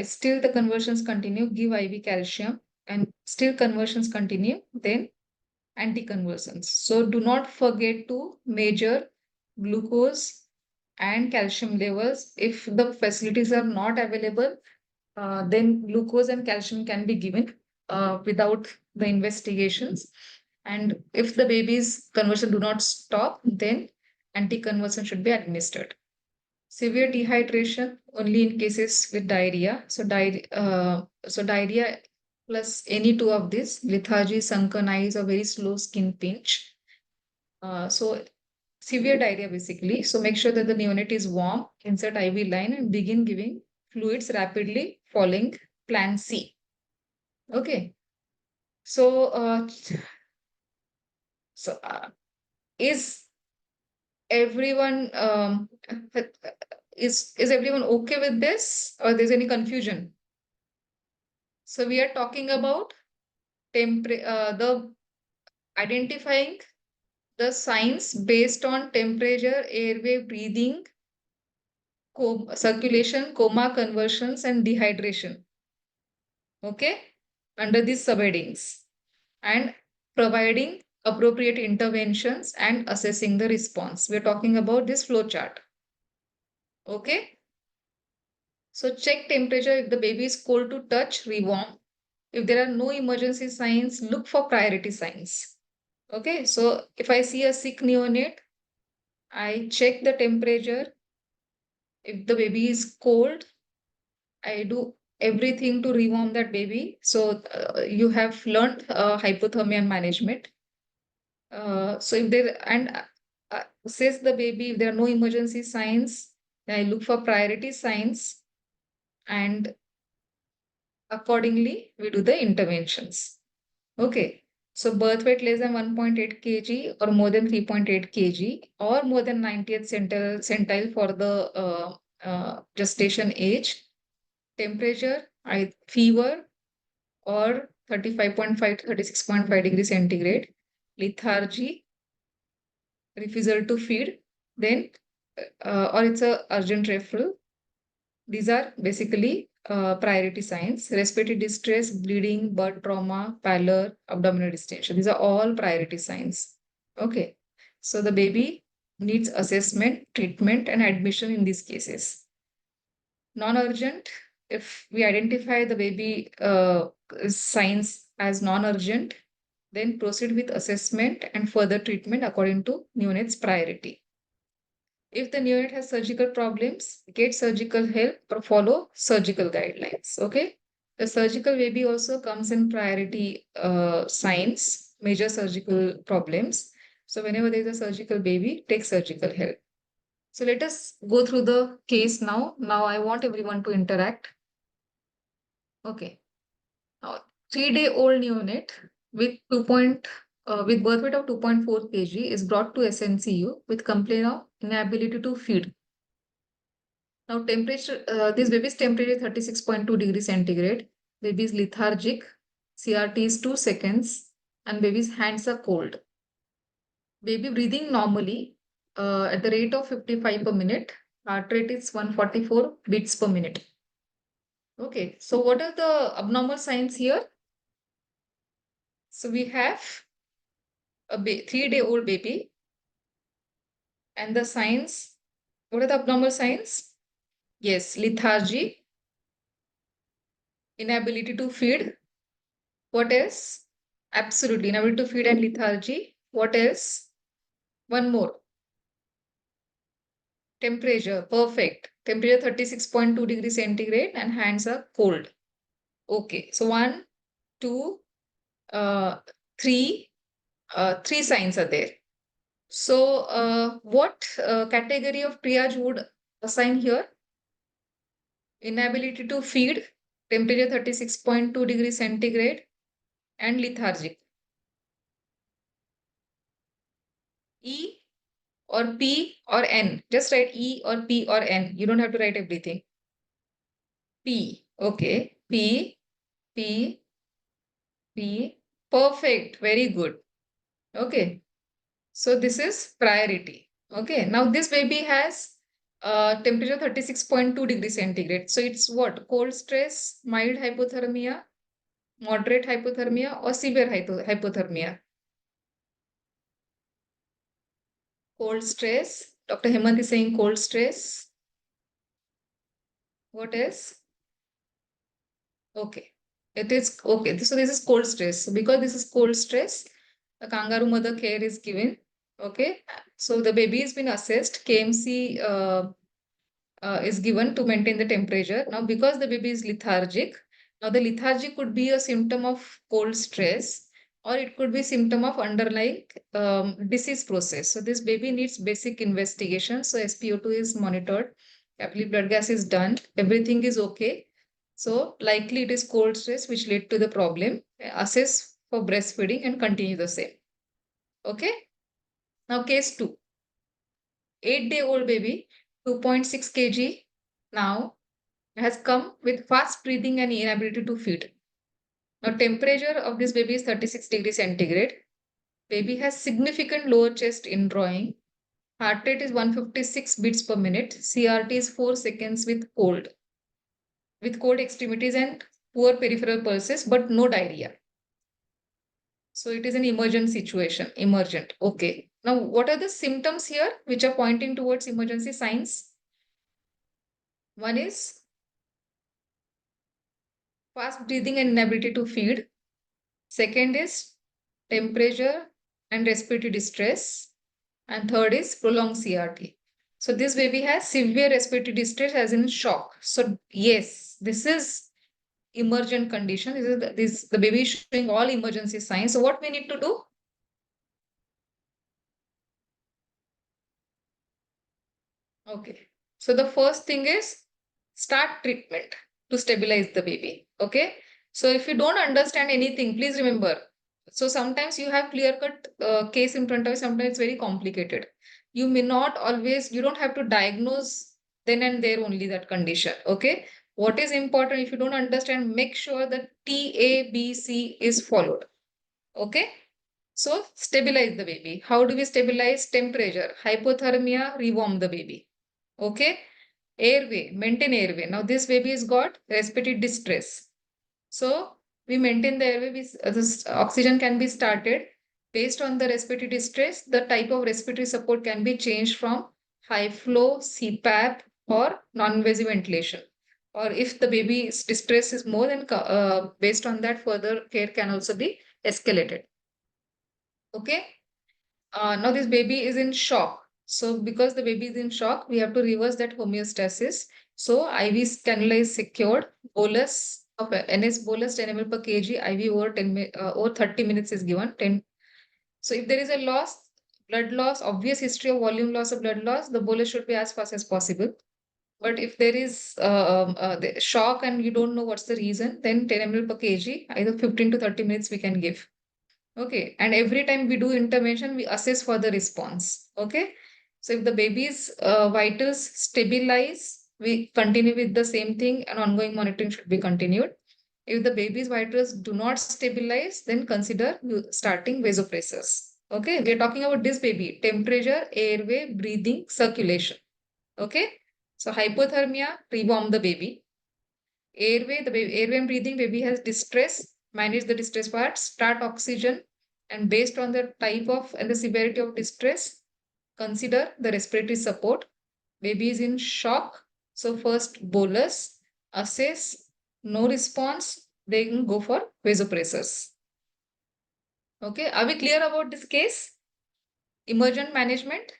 Still the conversions continue, give IV calcium, and still conversions continue, then anticonvulsants. So do not forget to measure glucose and calcium levels. If the facilities are not available, then glucose and calcium can be given without the investigations. And if the baby's conversion do not stop, then anticonvulsant should be administered. Severe dehydration only in cases with diarrhea. So diarrhea plus any two of these, lethargy, sunken eyes, or very slow skin pinch. So severe diarrhea basically. So make sure that the neonate is warm, insert IV line and begin giving fluids rapidly following plan C. Okay. So, so is everyone is everyone okay with this, or there's any confusion? So we are talking about the identifying the signs based on temperature, airway, breathing, circulation, coma, conversions, and dehydration. Okay, under these subheadings, and providing appropriate interventions and assessing the response. We're talking about this flow chart. Okay, so check temperature. If the baby is cold to touch, rewarm. If there are no emergency signs, look for priority signs. Okay, so if I see a sick neonate, I check the temperature. If the baby is cold, I do everything to rewarm that baby. So you have learned hypothermia management. So if there and says the baby, if there are no emergency signs, then I look for priority signs, and accordingly we do the interventions. Okay. So birth weight less than 1.8 kg or more than 3.8 kg or more than 90th centile for the gestation age. Temperature, fever or 35.5 to 36.5 degrees centigrade. Lethargy, refusal to feed, then or it's a urgent referral. These are basically priority signs. Respiratory distress, bleeding, birth trauma, pallor, abdominal distension. These are all priority signs. Okay. So the baby needs assessment, treatment, and admission in these cases. Non-urgent, if we identify the baby signs as non-urgent, then proceed with assessment and further treatment according to neonate's priority. If the neonate has surgical problems, get surgical help or follow surgical guidelines. Okay. The surgical baby also comes in priority signs, major surgical problems. So whenever there is a surgical baby, take surgical help. So let us go through the case now. Now I want everyone to interact. Okay. Now 3-day-old neonate with with birth weight of 2.4 kg is brought to SNCU with complaint of inability to feed. Now temperature, this baby's temperature is 36.2 degrees centigrade. Baby is lethargic. CRT is 2 seconds and baby's hands are cold. Baby breathing normally at the rate of 55 per minute. Heart rate is 144 beats per minute. Okay, so what are the abnormal signs here? So we have a 3-day-old baby, and the signs, what are the abnormal signs? Yes, lethargy, inability to feed. What else? Absolutely, inability to feed and lethargy. What else? One more. Temperature, perfect. Temperature 36.2 degrees centigrade and hands are cold. Okay, so one, two, uh, three, three signs are there. So, what category of triage would assign here? Inability to feed, temperature 36.2 degrees centigrade, and lethargic. E or P or N. Just write E or P or N. You don't have to write everything. P. Okay. P, P, P. Perfect. Very good. Okay. So this is priority. Okay. Now this baby has temperature 36.2 degrees centigrade. So it's what? Cold stress, mild hypothermia, moderate hypothermia, or severe hypothermia. Cold stress, Dr. Hemant is saying cold stress. What is? Okay. It is okay. So this is cold stress. So because this is cold stress, a kangaroo mother care is given. Okay. So the baby has been assessed. KMC is given to maintain the temperature. Now, because the baby is lethargic, now the lethargy could be a symptom of cold stress, or it could be symptom of underlying disease process. So this baby needs basic investigation. So SpO2 is monitored, capillary blood gas is done, everything is okay. So likely it is cold stress which led to the problem. Assess for breastfeeding and continue the same. Okay. Now case 2, 8-day-old baby, 2.6 kg. Now has come with fast breathing and inability to feed. Now, temperature of this baby is 36 degrees centigrade. Baby has significant lower chest indrawing. Heart rate is 156 beats per minute. CRT is 4 seconds with cold extremities and poor peripheral pulses, but no diarrhea. So it is an emergent situation, emergent. Okay. Now, what are the symptoms here which are pointing towards emergency signs? One is fast breathing and inability to feed. Second is temperature and respiratory distress. And third is prolonged CRT. So this baby has severe respiratory distress as in shock. So yes, this is emergent condition. The baby is showing all emergency signs. So what we need to do? Okay. So the first thing is start treatment to stabilize the baby. Okay. So if you don't understand anything, please remember. So sometimes you have clear-cut case in front of you. Sometimes it's very complicated. You may not always, you don't have to diagnose then and there only that condition. Okay. What is important, if you don't understand, make sure that TABC is followed. Okay. So stabilize the baby. How do we stabilize? Temperature, hypothermia, rewarm the baby. Okay. Airway, maintain airway. Now this baby has got respiratory distress. So we maintain the airway. This oxygen can be started based on the respiratory distress. The type of respiratory support can be changed from high flow, CPAP, or non-invasive ventilation. Or if the baby's distress is more than based on that, further care can also be escalated. Okay. Now this baby is in shock. So because the baby is in shock, we have to reverse that homeostasis. So IV cannula is secured. Bolus of NS bolus 10 ml per kg. IV over 30 minutes is given. 10. So if there is a loss, blood loss, obvious history of volume loss of blood loss, the bolus should be as fast as possible. But if there is the shock and you don't know what's the reason, then 10 ml per kg, either 15 to 30 minutes we can give. Okay. And every time we do intervention, we assess for the response. Okay. So if the baby's vitals stabilize, we continue with the same thing and ongoing monitoring should be continued. If the baby's vitals do not stabilize, then consider starting vasopressors. Okay. We are talking about this baby, temperature, airway, breathing, circulation. Okay. So hypothermia, rewarm the baby. Airway, airway and breathing, baby has distress, manage the distress part, start oxygen, and based on the type of and the severity of distress, consider the respiratory support. Baby is in shock, so first bolus, assess, no response, then go for vasopressors. Okay, are we clear about this case? Emergent management.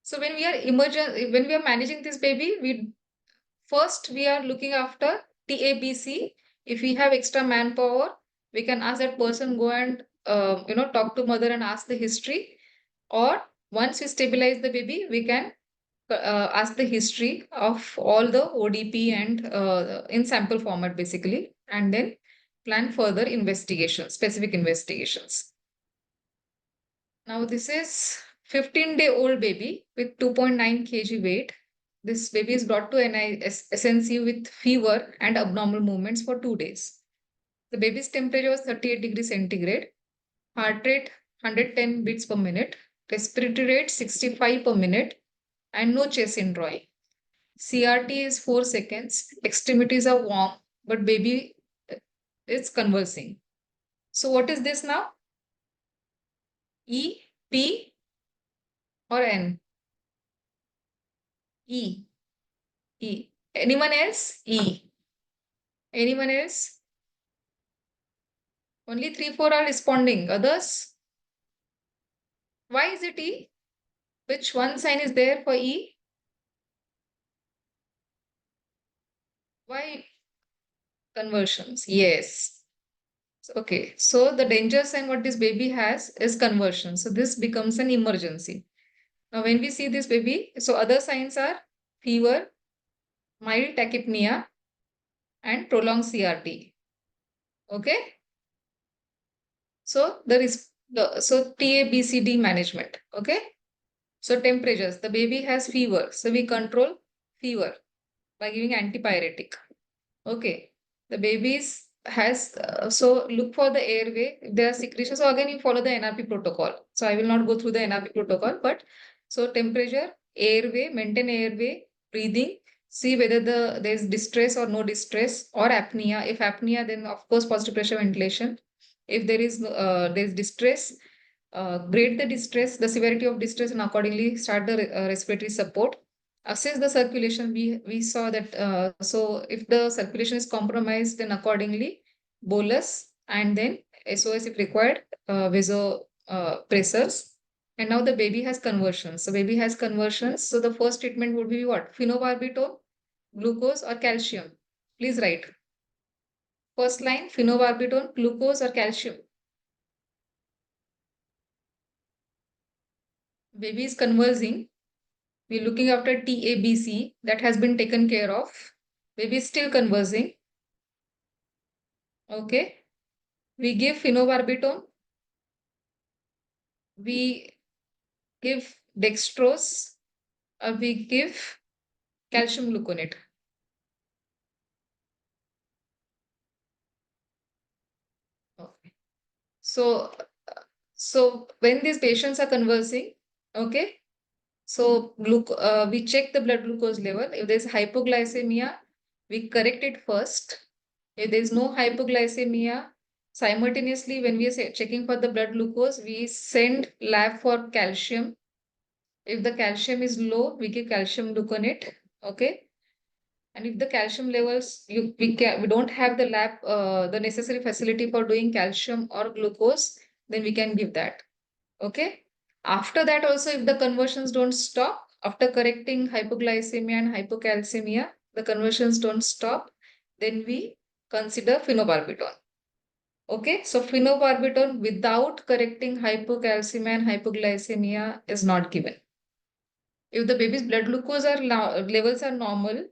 So when we are managing this baby, we are looking after TABC. If we have extra manpower, we can ask that person go and talk to mother and ask the history. Or once we stabilize the baby, we can ask the history of all the ODP and in sample format basically, and then plan further investigations, specific investigations. Now this is 15-day-old baby with 2.9 kg weight. This baby is brought to SNC with fever and abnormal movements for 2 days. The baby's temperature was 38 degrees centigrade, heart rate 110 beats per minute, respiratory rate 65 per minute, and no chest indrawing. CRT is 4 seconds, extremities are warm, but baby is convulsing. So what is this now? E, P, or N? E. E. Anyone else? E. Anyone else? Only 3, 4 are responding. Others? Why is it E? Which one sign is there for E? Why conversions? Yes. Okay. So the danger sign what this baby has is conversion. So this becomes an emergency. Now when we see this baby, so other signs are fever, mild tachypnea, and prolonged CRT. Okay. So there is so TABCD management. Okay. So temperatures, the baby has fever. So we control fever by giving antipyretic. Okay. The babies has, so look for the airway. If there are secretions, so again you follow the NRP protocol. So I will not go through the NRP protocol, but so temperature, airway, maintain airway, breathing, see whether there is distress or no distress or apnea. If apnea, then of course positive pressure ventilation. If there is distress, grade the distress, the severity of distress, and accordingly start the respiratory support. Assess the circulation. We saw that so if the circulation is compromised, then accordingly bolus and then SOS if required, vaso pressors. And now the baby has conversions. So baby has conversions. So the first treatment would be what? Phenobarbital, glucose or calcium. Please write. First line, phenobarbital, glucose or calcium. Baby is conversing. We're looking after TABC that has been taken care of. Baby is still conversing. Okay. We give phenobarbital. We give dextrose. We give calcium gluconate. Okay. So, so when these patients are conversing, okay, so we check the blood glucose level. If there's hypoglycemia, we correct it first. If there's no hypoglycemia, simultaneously when we are checking for the blood glucose, we send lab for calcium. If the calcium is low, we give calcium gluconate. Okay. And if the calcium levels, we don't have the lab, the necessary facility for doing calcium or glucose, then we can give that. Okay. After that also, if the conversions don't stop, after correcting hypoglycemia and hypocalcemia, the conversions don't stop, then we consider phenobarbital. Okay, so phenobarbital without correcting hypocalcemia and hypoglycemia is not given. If the baby's blood glucose levels are normal,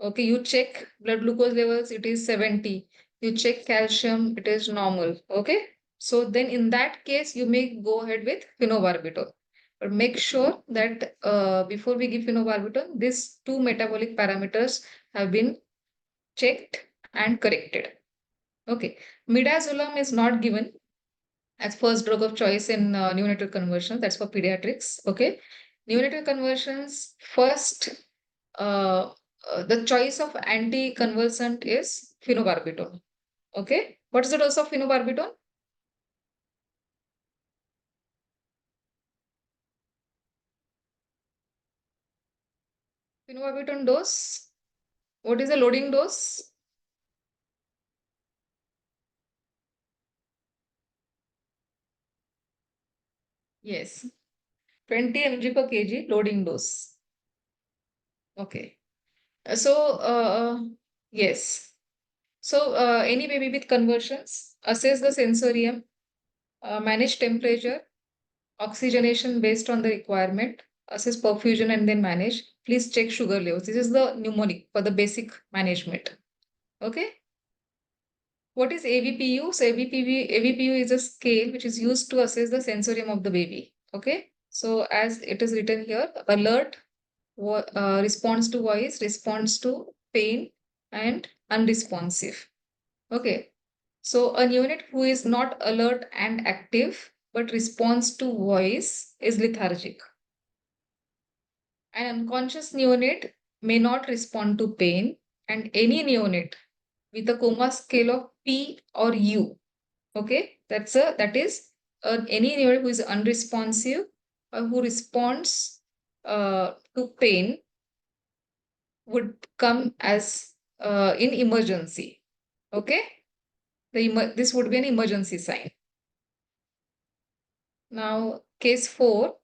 okay, you check blood glucose levels, it is 70. You check calcium, it is normal. Okay, so then in that case, you may go ahead with phenobarbital. But make sure that before we give phenobarbital, these two metabolic parameters have been checked and corrected. Okay, midazolam is not given as first drug of choice in neonatal conversion. That's for pediatrics. Okay, neonatal conversions first. The choice of anticonvulsant is phenobarbital. Okay, what is the dose of phenobarbital? Phenobarbital dose. What is the loading dose? Yes, 20 mg per kg loading dose. Okay. So, yes. So, any baby with conversions, assess the sensorium, manage temperature, oxygenation based on the requirement, assess perfusion and then manage. Please check sugar levels. This is the mnemonic for the basic management. Okay. What is AVPU? So AVPU is a scale which is used to assess the sensorium of the baby. Okay. So as it is written here, alert, response to voice, response to pain, and unresponsive. Okay. So a unit who is not alert and active but responds to voice is lethargic. An unconscious neonate may not respond to pain, and any neonate with a coma scale of P or U. Okay, that is any neonate who is unresponsive or who responds to pain would come as in emergency. Okay, this would be an emergency sign. Now, case 4,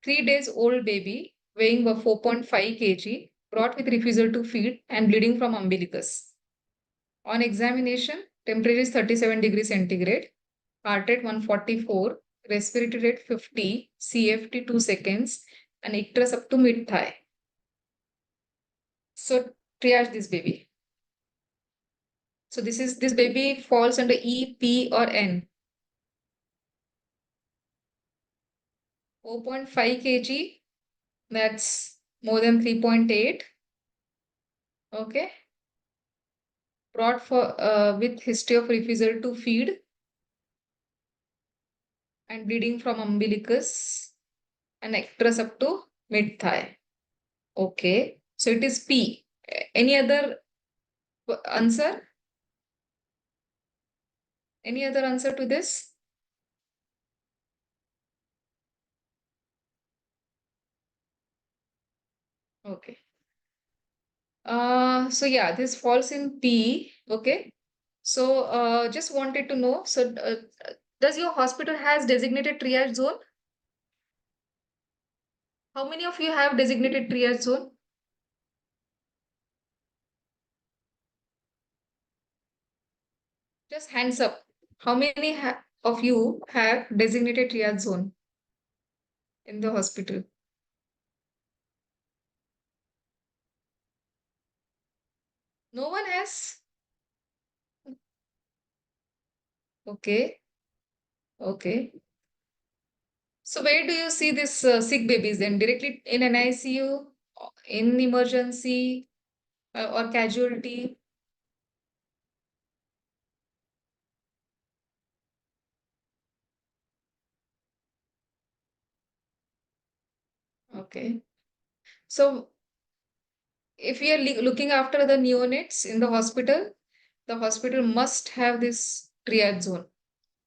3 days old baby weighing 4.5 kg, brought with refusal to feed and bleeding from umbilicus. On examination, temperature is 37 degrees centigrade, heart rate 144, respiratory rate 50, CFT 2 seconds, and icterus up to mid thigh. So triage this baby. So this baby falls under E, P, or N. 4.5 kg, that's more than 3.8. Okay. Brought for with history of refusal to feed and bleeding from umbilicus and ectrus up to mid thigh. Okay. So it is P. Any other answer? Any other answer to this? Okay. So yeah, this falls in P. Okay. So just wanted to know. So does your hospital has designated triage zone? How many of you have designated triage zone? Just hands up. How many of you have designated triage zone in the hospital? No one has? Okay. Okay. So where do you see this sick babies then? Directly in an ICU, in emergency, or casualty? Okay. So if we are looking after the neonates in the hospital must have this triage zone.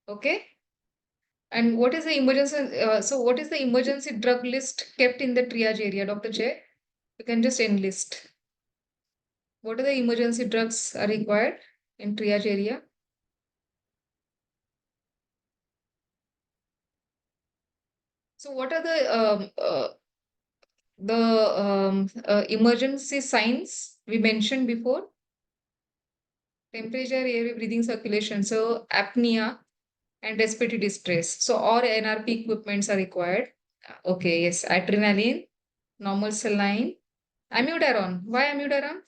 Okay. And what is the emergency? So what is the emergency drug list kept in the triage area, Dr. Jay? You can just enlist. What are the emergency drugs are required in triage area? So what are the emergency signs we mentioned before? Temperature, airway, breathing, circulation. So apnea and respiratory distress. So all NRP equipments are required. Okay, yes, adrenaline, normal saline, amiodarone. Why amiodarone?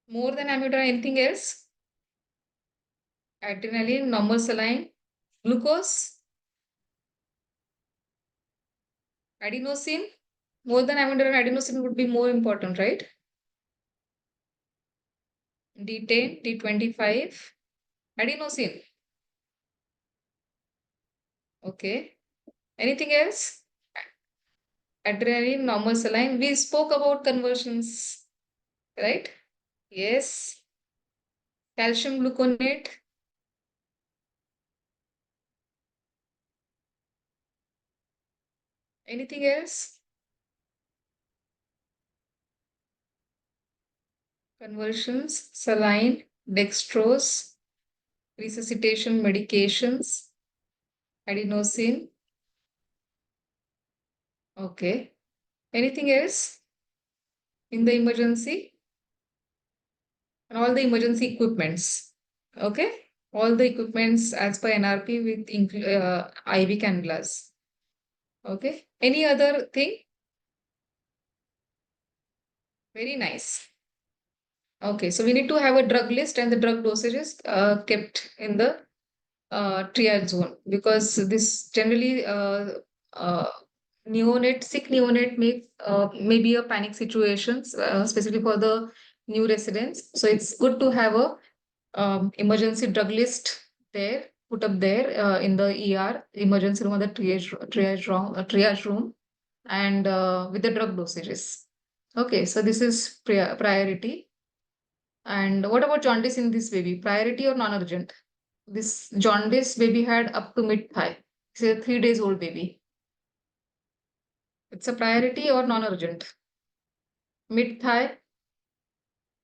More than amiodarone, anything else? Adrenaline, normal saline, glucose, adenosine. More than amiodarone, adenosine would be more important, right? D10, D25, adenosine. Okay. Anything else? Adrenaline, normal saline. We spoke about conversions, right? Yes. Calcium gluconate. Anything else? Conversions, saline, dextrose, resuscitation medications, adenosine. Okay. Anything else in the emergency? And all the emergency equipments. Okay. All the equipments as per NRP with IV cannulas. Okay. Any other thing? Very nice. Okay. So we need to have a drug list and the drug dosages kept in the triage zone because this generally sick neonate may be a panic situations, especially for the new residents. So it's good to have a emergency drug list there, put up there in the ER, emergency room or the triage room, and with the drug dosages. Okay, so this is priority. And what about jaundice in this baby? Priority or non-urgent? This jaundice baby had up to mid thigh. It's a 3 days old baby. It's a priority or non-urgent? mid thigh.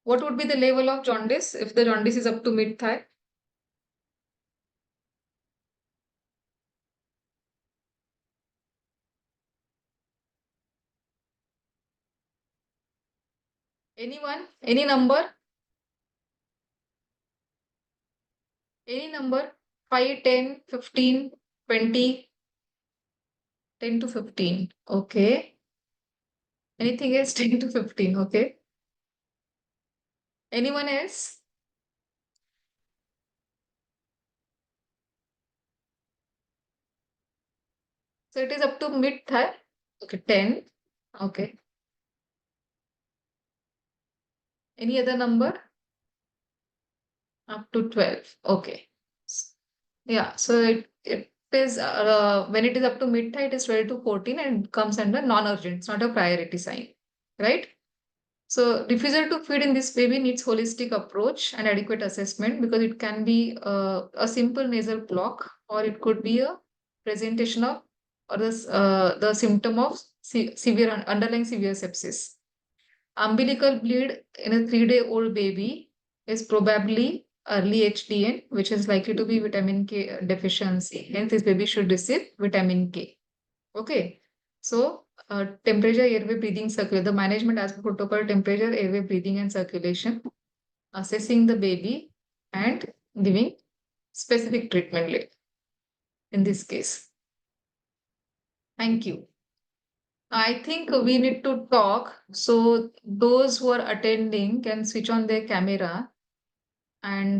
What would be the level of jaundice if the jaundice is up to mid thigh? Anyone? Any number? Any number? 5, 10, 15, 20, 10 to 15. Okay. Anything else? 10 to 15. Okay. Anyone else? So it is up to mid thigh. Okay. 10. Okay. Any other number? Up to 12. Okay. Yeah. So it is when it is up to mid thigh, it is 12 to 14 and comes under non-urgent. It's not a priority sign. Right? So refusal to feed in this baby needs holistic approach and adequate assessment because it can be a simple nasal block or it could be a presentation of or the symptom of severe underlying severe sepsis. Umbilical bleed in a 3-day-old baby is probably early HDN, which is likely to be vitamin K deficiency. Hence, this baby should receive vitamin K. Okay. So, temperature, airway, breathing, circulation. The management as per protocol, temperature, airway, breathing, and circulation. Assessing the baby and giving specific treatment in this case. Thank you. I think we need to talk. So those who are attending can switch on their camera and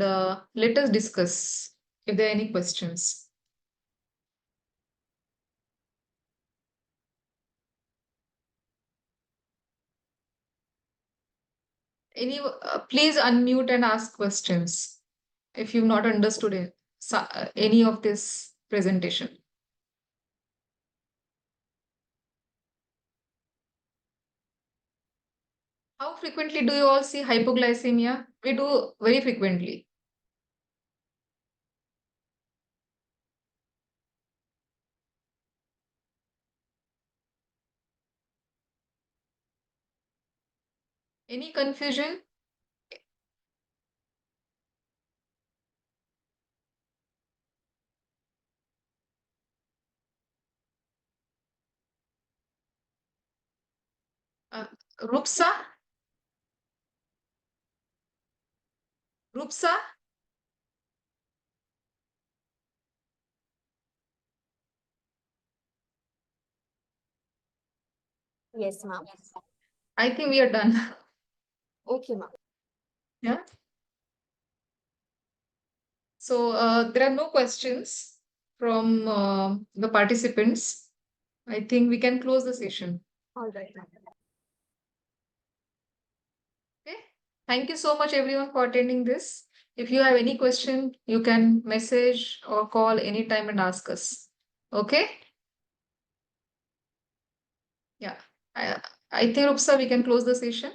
let us discuss if there are any questions. Any, please unmute and ask questions if you've not understood it, any of this presentation. How frequently do you all see hypoglycemia? We do very frequently. Any confusion? Uh, Rupsa? Rupsa? Yes, ma'am. I think we are done. Okay, ma'am. Yeah. So there are no questions from the participants. I think we can close the session. All right, ma'am. Okay. Thank you so much, everyone, for attending this. If you have any question, you can message or call anytime and ask us. Okay. Yeah. I, I think, Rupsa, we can close the session.